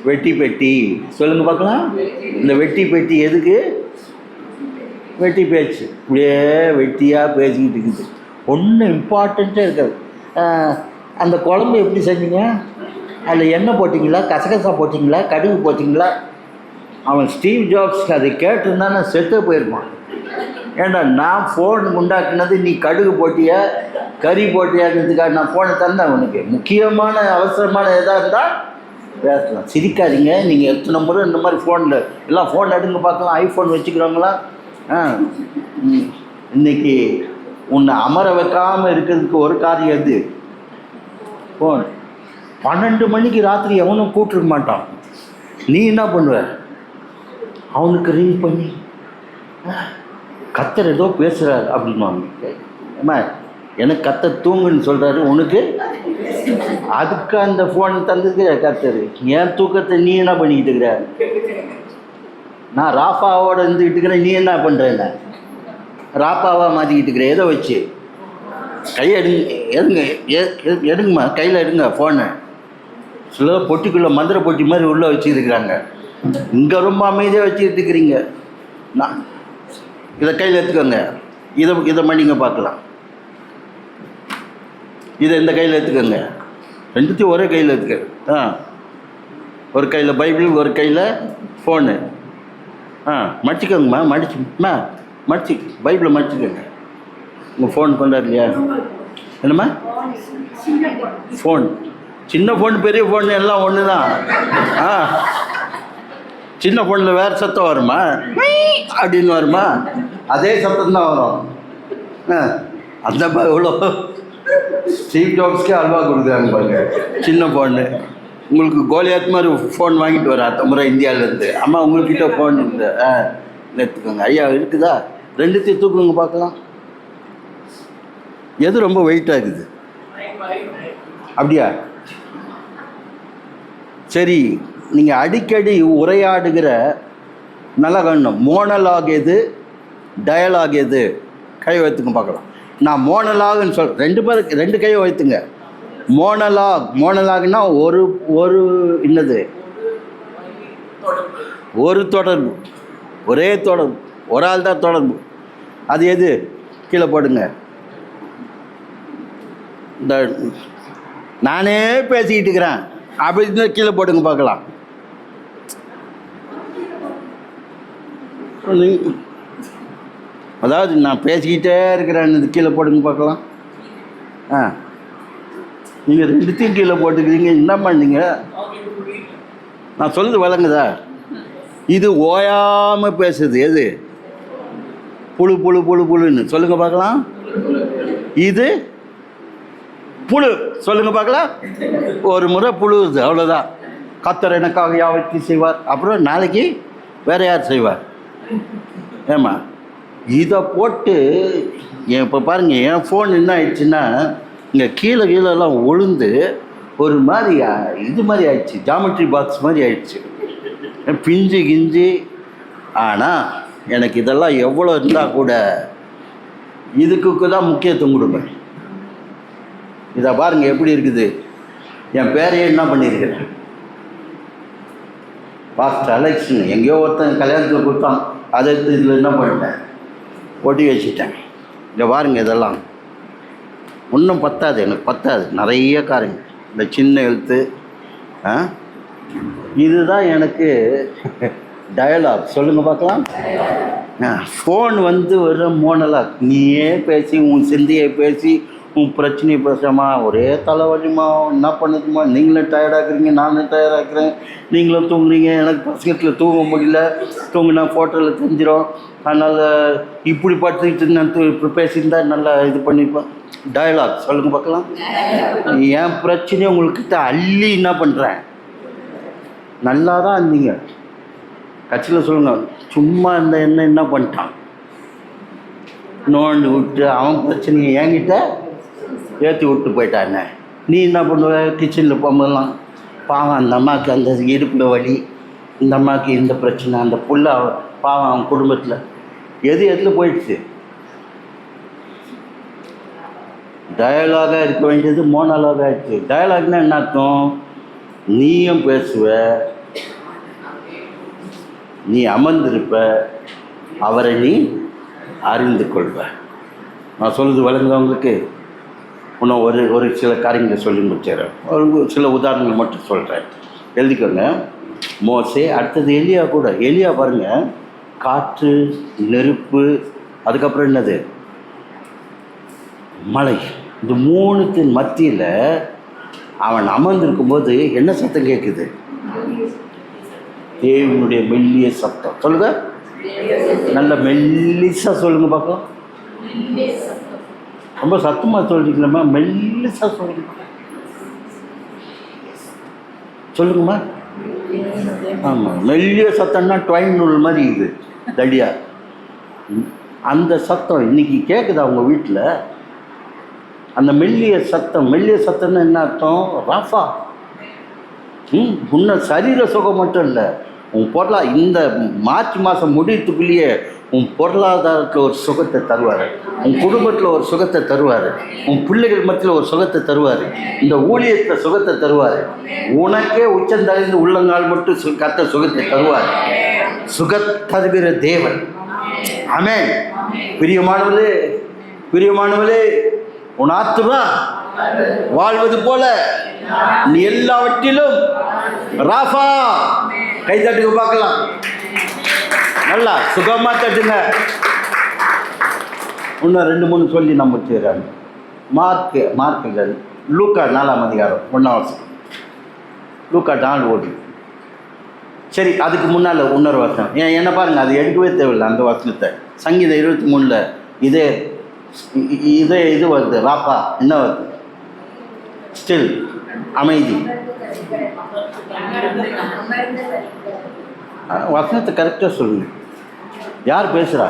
வெட்டி பெட்டி. சொல்லுங்கள் பார்க்கலாம், இந்த வெட்டி பெட்டி எதுக்கு, வெட்டி பேச்சு. இப்படியே வெட்டியாக பேசிக்கிட்டு இருக்குது, ஒன்றும் இம்பார்ட்டண்ட்டே இருக்காது. அந்த குழம்பு எப்படி செஞ்சீங்க, அதில் எண்ணெய் போட்டிங்களா, கசகசா போட்டிங்களா, கடுகு போட்டிங்களா. அவன் ஸ்டீவ் ஜாப்ஸ் அதை கேட்டிருந்தானே செத்தே போயிருப்பான். ஏண்டா நான் ஃபோன் உண்டாக்குனது நீ கடுகு போட்டியா கறி போட்டியாங்கிறதுக்காக நான் ஃபோனை தந்தேன் உனக்கு. முக்கியமான அவசரமான எதாக இருந்தால் பேசலாம். சிரிக்காதீங்க, நீங்கள் எத்தனை முறை இந்த மாதிரி ஃபோனில் எல்லாம் ஃபோன் எடுங்க பார்க்கலாம். ஐஃபோன் வச்சுக்கிறவங்களா, இன்றைக்கி உன்னை அமர வைக்காமல் இருக்கிறதுக்கு ஒரு காரியம் எது, ஃபோன். 12 மணிக்கு ராத்திரி எவனும் கூப்பிட்டுருக்க மாட்டான். நீ என்ன பண்ணுவ, அவனுக்கு ரிங் பண்ணி கத்தர் ஏதோ பேசுகிறார் அப்படின்வாங்க. அம்மா எனக்கு கத்தர் தூங்குன்னு சொல்கிறாரு, உனக்கு அதுக்கு அந்த ஃபோன் தந்துருக்கிற கத்தர். என் தூக்கத்தை நீ என்ன பண்ணிக்கிட்டு இருக்கிற, நான் ராஃபாவோட இருந்துக்கிட்டு இருக்கிறேன், நீ என்ன பண்ணுறேன், ராப்பாவாக மாற்றிக்கிட்டு இருக்கிற. எதை வச்சு கையை எடுங்கம்மா, கையில் எடுங்க ஃபோனை. சில பொட்டிக்குள்ளே மந்திர பொட்டி மாதிரி உள்ளே வச்சுருக்கிறாங்க, இங்கே ரொம்ப அமைதியாக வச்சுக்கிட்டு இருக்கிறீங்க. நான் இதை கையில் எடுத்துக்கோங்க, இதை மணிங்க பார்க்கலாம். இதை இந்த கையில் எடுத்துக்கோங்க, ரெண்டுத்தையும் ஒரே கையில் எடுத்துக்க. ஒரு கையில் பைபிள், ஒரு கையில் ஃபோனு. மடிச்சுக்கோங்கம்மா, மடிச்சு பைபிளை மடிச்சுக்கோங்க. உங்கள் ஃபோன் கொண்டாடலையா, என்னம்மா ஃபோன், சின்ன ஃபோன் பெரிய ஃபோன் எல்லாம் ஒன்று தான். சின்ன ஃபோனில் வேறு சத்தம் வருமா, அப்படின்னு வருமா, அதே சத்தம் தான் வரும். அந்த எவ்வளோ ஸ்டீவ் ஜாப்ஸ்க்கே அல்வா கொடுக்குறாங்க பாருங்க, சின்ன ஃபோனு. உங்களுக்கு கோலியாத் மாதிரி ஃபோன் வாங்கிட்டு வர அடுத்த முறை இந்தியாவிலேருந்து. அம்மா உங்கள்கிட்ட ஃபோன் இருக்குது, எடுத்துக்கோங்க. ஐயா இருக்குதா, ரெண்டுத்தையும் தூக்குங்க பார்க்கலாம். எது ரொம்ப வெயிட்டாக இருக்குது, அப்படியா? சரி, நீங்கள் அடிக்கடி உரையாடுகிற நல்லா கண்ணணும், மோனலாக் எது, டயலாக் எது, கை வைத்துங்க பார்க்கலாம். நான் மோனலாக்னு சொல்கிறேன், 2 கையை வைத்துங்க. மோனலாக்னா ஒரு என்னது, ஒரு தொடர்பு, ஒரே தொடர்பு, ஒரு ஆள் தான் தொடர்பு. அது எது, கீழே போடுங்க. இந்த நானே பேசிக்கிட்டு இருக்கிறேன் அப்படி கீழே போடுங்க பார்க்கலாம். அதாவது நான் பேசிக்கிட்டே இருக்கிறேன்னு கீழே போடுங்க பார்க்கலாம். நீங்கள் 2த்தையும் கீழே போட்டுக்கிறீங்க, என்னம்மா நீங்கள், நான் சொல்லுது வழங்குதா? இது ஓயாமல் பேசுது எது, புழு புழு புழு புழுன்னு சொல்லுங்க பார்க்கலாம். இது புழு, சொல்லுங்க பார்க்கலாம். ஒரு முறை புழுது, அவ்வளோதான். கத்தர் எனக்காக யாவற்றையும் செய்வார், அப்புறம் நாளைக்கு வேறு யார் செய்வார்? ஏம்மா இதை போட்டு இப்போ பாருங்கள், என் ஃபோன் என்ன ஆயிடுச்சுன்னா இங்கே கீழெல்லாம் ஒழுந்து ஒரு மாதிரி இது மாதிரி ஆயிடுச்சு, ஜாமெட்ரி பாக்ஸ் மாதிரி ஆயிடுச்சு, பிஞ்சு கிஞ்சு. ஆனால் எனக்கு இதெல்லாம் எவ்வளோ இருந்தால் கூட இதுக்கு தான் முக்கியத்துவம் கொடுப்பேன். இதை பாருங்கள் எப்படி இருக்குது. என் பேரையே என்ன பண்ணியிருக்கிறேன், பாஸ்டர் அலெக்ஸ்னு எங்கேயோ ஒருத்தன் கல்யாணத்தில் கொடுத்தான், அதை எடுத்து இதில் என்ன பண்ணிட்டேன், ஒட்டி வச்சுட்டேன். இங்கே பாருங்கள், இதெல்லாம் ஒன்றும் பத்தாது, எனக்கு பத்தாது. நிறைய காரியங்கள், இந்த சின்ன எழுத்து, இதுதான் எனக்கு டயலாக். சொல்லுங்கள் பார்க்கலாம். ஃபோன் வந்து ஒரு மோனலாக். நீயே பேசி உன் சிந்தையை பேசி உன் பிரச்சனையை பேசாமா, ஒரே தலைவலிமா, என்ன பண்ணுதுமா, நீங்களும் டயர்டாக்குறீங்க, நானும் டயர்டாக்குறேன், நீங்களும் தூங்குறீங்க, எனக்கு பசங்கத்தில் தூங்க முடியல, தூங்குனா ஃபோட்டோவில் தெரிஞ்சிடும், அதனால் இப்படி படுத்துக்கிட்டு நான் இப்படி பேசியிருந்தா நல்லா இது பண்ணிப்பேன். டயலாக். சொல்லுங்கள் பார்க்கலாம். என் பிரச்சனையை உங்கள்கிட்ட அள்ளி என்ன பண்ணுறேன். நல்லா தான் இருந்தீங்க கட்சியில், சொல்லுங்கள். சும்மா இந்த என்ன பண்ணிட்டான், நோண்டு விட்டு அவன் பிரச்சனையை என்கிட்ட ஏற்றி விட்டு போயிட்டானே. நீ என்ன பண்ணுவ, கிச்சனில் போகும்போதெல்லாம் பாவம் அந்த அம்மாவுக்கு அந்த இடுப்பில் வலி, இந்த அம்மாவுக்கு இந்த பிரச்சனை, அந்த புள்ள பாவம் அவன் குடும்பத்தில் எதில் போயிடுச்சு. டயலாகாக இருக்க வேண்டியது மோனலாக ஆயிடுச்சு. டயலாக்னா என்ன அர்த்தம், நீயும் பேசுவ, நீ அமர்ந்திருப்ப, அவரை நீ அறிந்து கொள்வ. நான் சொல்கிறது விளங்குறவங்களுக்கு இன்னும் ஒரு சில காரியங்களை சொல்லி முடிச்சிடறேன். ஒரு சில உதாரணங்கள் மட்டும் சொல்கிறேன், எழுதிக்கோங்க. மோசே, அடுத்தது எலியா. கூட எலியா பாருங்கள், காற்று, நெருப்பு, அதுக்கப்புறம் என்னது, மழை, இந்த மூணுத்தின் மத்தியில் அவன் அமர்ந்திருக்கும்போது என்ன சத்தம் கேட்குது, தேவனுடைய மெல்லிய சத்தம். சொல்லுங்க, நல்ல மெல்லிசா சொல்லுங்க பார்க்கலாம். ரொம்ப சத்தமாக சொல்லிக்கலாமா, மெல்லிசா சொல்லுங்க, சொல்லுங்கம்மா. ஆமாம், மெல்லிய சத்தம்னா ட்வைன் நூல் மாதிரி இது தடியா. அந்த சத்தம் இன்னைக்கு கேட்குதா உங்கள் வீட்டில்? அந்த மெல்லிய சத்தம், மெல்லிய சத்தம்னா என்ன அர்த்தம், ராஃபா. உன்ன சரீர சுகம் மட்டும் இல்லை, உன் இந்த மார்ச் மாதம் முடியத்துக்குள்ளேயே உன் பொருளாதாரத்தில் ஒரு சுகத்தை தருவார், உன் குடும்பத்தில் ஒரு சுகத்தை தருவார், உன் பிள்ளைகள் மத்தியில் ஒரு சுகத்தை தருவார், இந்த ஊழியத்தில் சுகத்தை தருவார், உனக்கே உச்சந்தலைந்து உள்ளங்கால் மட்டும் கத்த சுகத்தை தருவார். சுகத்தருகிற தேவன். ஆமென். பிரியமானவளே, பிரியமானவளே, உன் ஆத்துமா வாழ்வது போல நீ எல்லாவற்றிலும் ராஃபா. கை தட்டுக்கு பார்க்கலாம், நல்லா சுகமா தட்டுங்க. இன்னும் 2-3 சொல்லி நம்ம செய்கிறாங்க. மார்க்குகள் லூக்கா 4ஆம் அதிகாரம் 1ஆம் வசனம், லூக்கா 4:1. சரி, அதுக்கு முன்னால் இன்னொரு வசனம். என்ன பாருங்கள், அது எடுக்கவே தேவையில்லை அந்த வசனத்தை. சங்கீதம் 23 இது வருது, ராப்பா என்ன வருது, ஸ்டில், அமைதி. வசனத்தை கரெக்டாக சொல்லுங்க. யார் பேசுகிறா,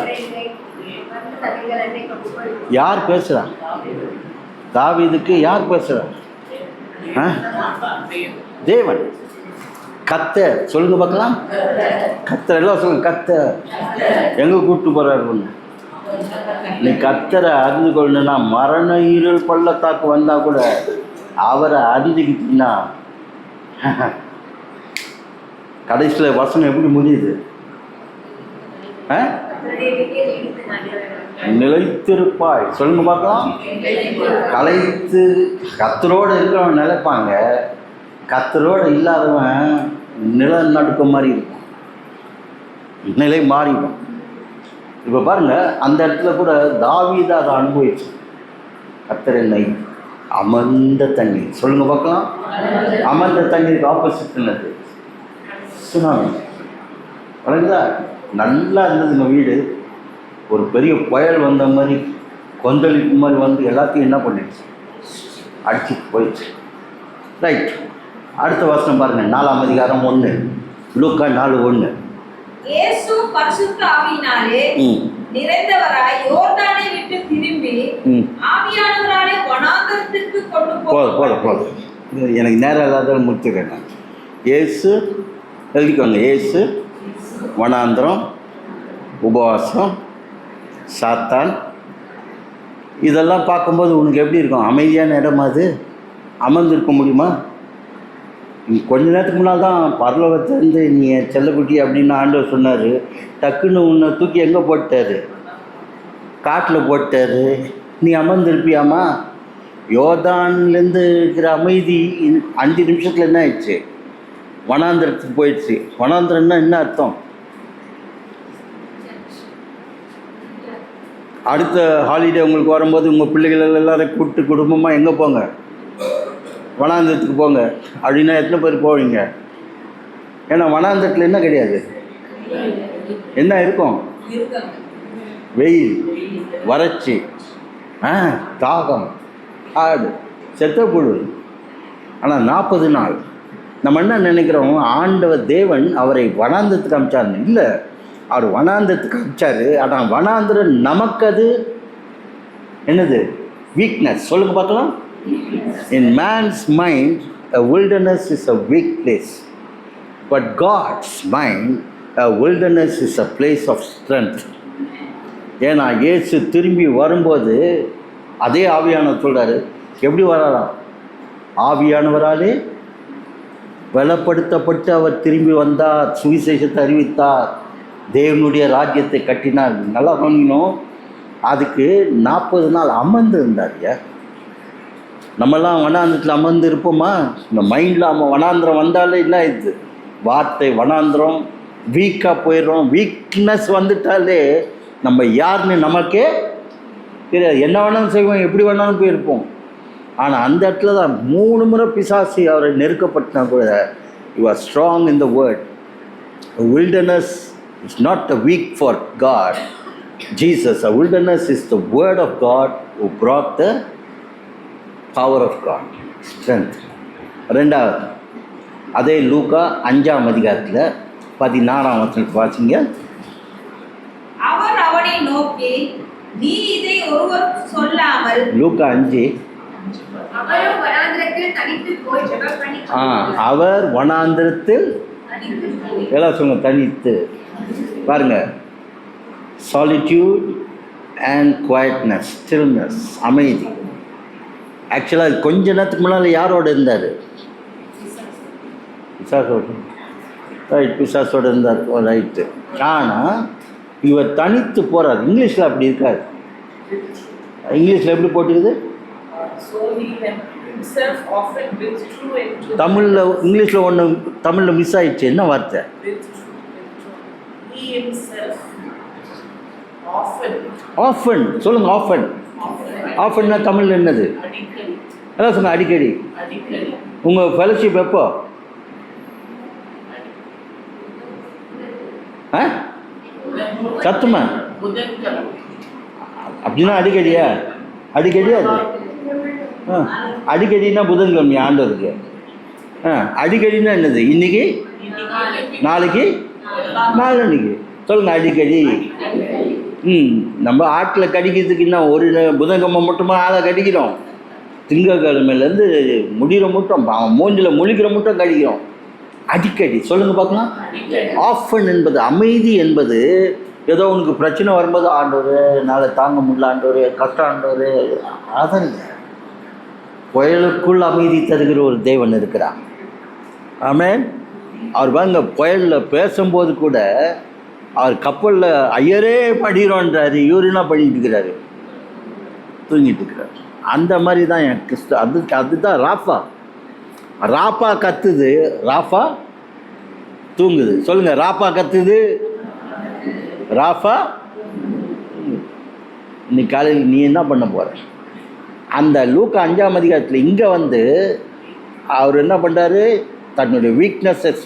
யார் பேசுகிறா, தாவீதுக்கு யார் பேசுகிறா, தேவன். கர்த்தர். சொல்லுங்க பார்க்கலாம். கர்த்தர். எல்லாம் சொல்லுங்க, கர்த்தர். எங்கே கூப்பிட்டு போகிறாரு ஒன்று. நீ கர்த்தரை அறிந்து கொள்ளணும்னா, மரண இருள் பள்ளத்தாக்கு வந்தால் கூட அவரை அறிஞ்சுக்கிட்டீங்கன்னா, கடைசியில் வசனம் எப்படி முடியுது, நிலைத்திருப்பாய். சொல்லுங்க பார்க்கலாம். கலைத்து கர்த்தரோடு இருக்கிறவன் நிலைப்பாங்க, கர்த்தரோடு இல்லாதவன் நிலநடுக்க மாதிரி இருக்கும், நிலை மாறிடும். இப்போ பாருங்கள், அந்த இடத்துல கூட தாவீது அதை அனுபவிச்சு. கர்த்தர் என்னை அமர்ந்த தண்ணீர். சொல்லுங்க பார்க்கலாம். அமர்ந்த தண்ணீருக்கு ஆப்போசிட் என்னது, சுனாமி. வழங்குதா? நல்லா இருந்ததுங்க வீடு, ஒரு பெரிய புயல் வந்த மாதிரி, கொந்தளிப்பு மாதிரி வந்து எல்லாத்தையும் என்ன பண்ணிடுச்சு, அடிச்சுட்டு போயிடுச்சு. ரைட். அடுத்த வசனம் பாருங்கள், 4ஆம் அதிகாரம் 1, லூக்கா 4:1. இயேசு பரிசுத்த ஆவியினாலே நிறைந்தவராய் யோர்தானை விட்டு திரும்பி ஆவியானவராலே வனாந்தரத்துக்கு கொண்டு போதும். எனக்கு நேரம் இல்லாத முடிச்சுக்கிறேன் நான். இயேசு எழுதிக்கோங்க. இயேசு வனாந்தரம், உபவாசம், சாத்தான், இதெல்லாம் பார்க்கும்போது உனக்கு எப்படி இருக்கும்? அமைதியான இடமா அது? அமர்ந்திருக்க முடியுமா? கொஞ்ச நேரத்துக்கு முன்னால் தான் பரலோகத்திலேருந்து நீ செல்லக்குட்டி அப்படின்னு ஆண்டவர் சொன்னார். டக்குன்னு உன்னை தூக்கி எங்கே போட்டார்? காட்டில் போட்டார். நீ அமர்ந்திருப்பியாமா? யோர்தான்லேருந்து இருக்கிற அமைதி 5 நிமிஷத்தில் என்ன ஆயிடுச்சு? வனாந்திரத்துக்கு போயிடுச்சு. வனாந்திரம்னா என்ன அர்த்தம்? அடுத்த ஹாலிடே உங்களுக்கு வரும்போது உங்கள் பிள்ளைகள் எல்லாரும் கூப்பிட்டு குடும்பமாக எங்கே போங்க? வனாந்திரத்துக்கு போங்க அப்படின்னா எத்தனை பேர் போவீங்க? ஏன்னா வனாந்திரத்தில் என்ன கிடையாது, என்ன இருக்கும்? வெயில், வறட்சி, தாகம், ஆடு, செத்த புழு. ஆனால் 40 நாள் நம்ம என்ன நினைக்கிறோம்? ஆண்டவர் தேவன் அவரை வனாந்திரத்துக்கு அமிச்சார். இல்லை, அவர் வனாந்திரத்துக்கு அமிச்சார். ஆனால் வனாந்திரம் நமக்கு அது என்னது? வீக்னஸ். சொல்லுங்க பார்க்கலாம். In man's mind, a wilderness is a weak place. But God's mind, a wilderness is a place of strength. ஏன்னா இயேசு திரும்பி வரும்போது அதே ஆவியானவர் சொல்கிறாரு. எப்படி வராராம்? ஆவியானவராலே பலப்படுத்தப்பட்டு அவர் திரும்பி வந்தார், சுவிசேஷத்தை அறிவித்தார், தேவனுடைய ராஜ்யத்தை கட்டினார். நல்லா கவனிக்கணும். அதுக்கு 40 நாள் அமர்ந்து இருந்தார். நம்மெல்லாம் வனாந்திரத்தில் அமர்ந்து இருப்போமா? இந்த மைண்டில் வனாந்திரம் வந்தாலே என்ன இது? வார்த்தை வனாந்திரம், வீக்காக போயிடுறோம். வீக்னஸ் வந்துட்டாலே நம்ம யாருன்னு நமக்கே தெரியாது. என்ன வேணாலும் செய்வோம், எப்படி வேணாலும் போயிருப்போம். ஆனால் அந்த இடத்துல தான் 3 முறை பிசாசி அவரை நெருக்கப்பட்டனா கூட you are strong in the word. wilderness is not the weak for God. Jesus, a wilderness is the word of God who brought the power of God, strength. ரெண்டாவது, அதே லூக்கா 5ஆம் அதிகாரத்தில் 16ஆம் வசனத்தை வாசிங்க. அவர் அவனை நோக்கி, நீ இதை ஒருவருக்கும் சொல்லாமல். லூக்கா 5. அவரும் வனாந்திரத்தில் தனித்து போய் ஜெபம் பண்ணி. அவர் வனாந்திரத்தில் எல்லாம் சொல்லுங்க, தனித்து. பாருங்க, சாலிட்யூட் அண்ட் குவைட்னஸ், ஸ்டில்னஸ், அமைதி. ஆக்சுவலாக கொஞ்ச நேரத்துக்கு முன்னால் யாரோடு இருந்தார்? பிசாசோடு. ரைட், பிசாசோடு இருந்தார். ரைட்டு. ஆனால் இவர் தனித்து போகிறார். இங்கிலீஷில் அப்படி இருக்காது. இங்கிலீஷில் எப்படி போட்டுக்குது? தமிழில், இங்கிலீஷில் ஒன்று தமிழில் மிஸ் ஆயிடுச்சு. என்ன வார்த்தை? ஆஃபன். சொல்லுங்க, ஆஃபன். ஆஃபன்னா தமிழில் என்னது? அதான் சொன்ன, அடிக்கடி. உங்கள் ஃபெலோஷிப் எப்போ? சத்துமா அப்படின்னா அடிக்கடியா? அடிக்கடியா அது? அடிக்கடினா புதன்கிழமை ஆண்டவருக்கு. அடிக்கடினா என்னது? இன்னைக்கு, நாளைக்கு, நாளன்னைக்கு. சொல்லுங்க, அடிக்கடி. நம்ம ஆட்டில் கடிக்கிறதுக்கு என்ன ஒரு புதன்கிழமை மட்டுமா ஆளை கடிக்கிறோம்? திங்கக்கிழமையிலேருந்து முடிகிற மட்டும், மூஞ்சில் முழிக்கிற மட்டும் கடிக்கிறோம். அடிக்கடி. சொல்லுங்கள் பார்க்கலாம். ஆஃபன் என்பது அமைதி என்பது ஏதோ உனக்கு பிரச்சனை வரும்போது ஆண்டவர் என்னால் தாங்க முடியல, ஆண்டவர் கஷ்டம், ஆண்டவர் அதான் இல்லை. புயலுக்குள் அமைதி தருகிற ஒரு தேவன் இருக்கிறார். ஆமென். அவர் வாங்க புயலில் பேசும்போது கூட அவர் கப்பலில் ஐயரே படிக்கிறோன்றாரு, இவருனா பண்ணிட்டு இருக்கிறாரு, தூங்கிட்டு இருக்கிறார். அந்த மாதிரி தான் என் கிறிஸ்து. அதுதான் ராஃபா. ராப்பா கத்துது, ராஃபா தூங்குது. சொல்லுங்க, ராப்பா கத்துது, ராஃபா. இன்னைக்கு காலையில் நீ என்ன பண்ண போற? அந்த லூக்கா 5ஆம் அதிகாரத்தில் இங்கே வந்து அவர் என்ன பண்ணுறாரு? தன்னுடைய வீக்னஸை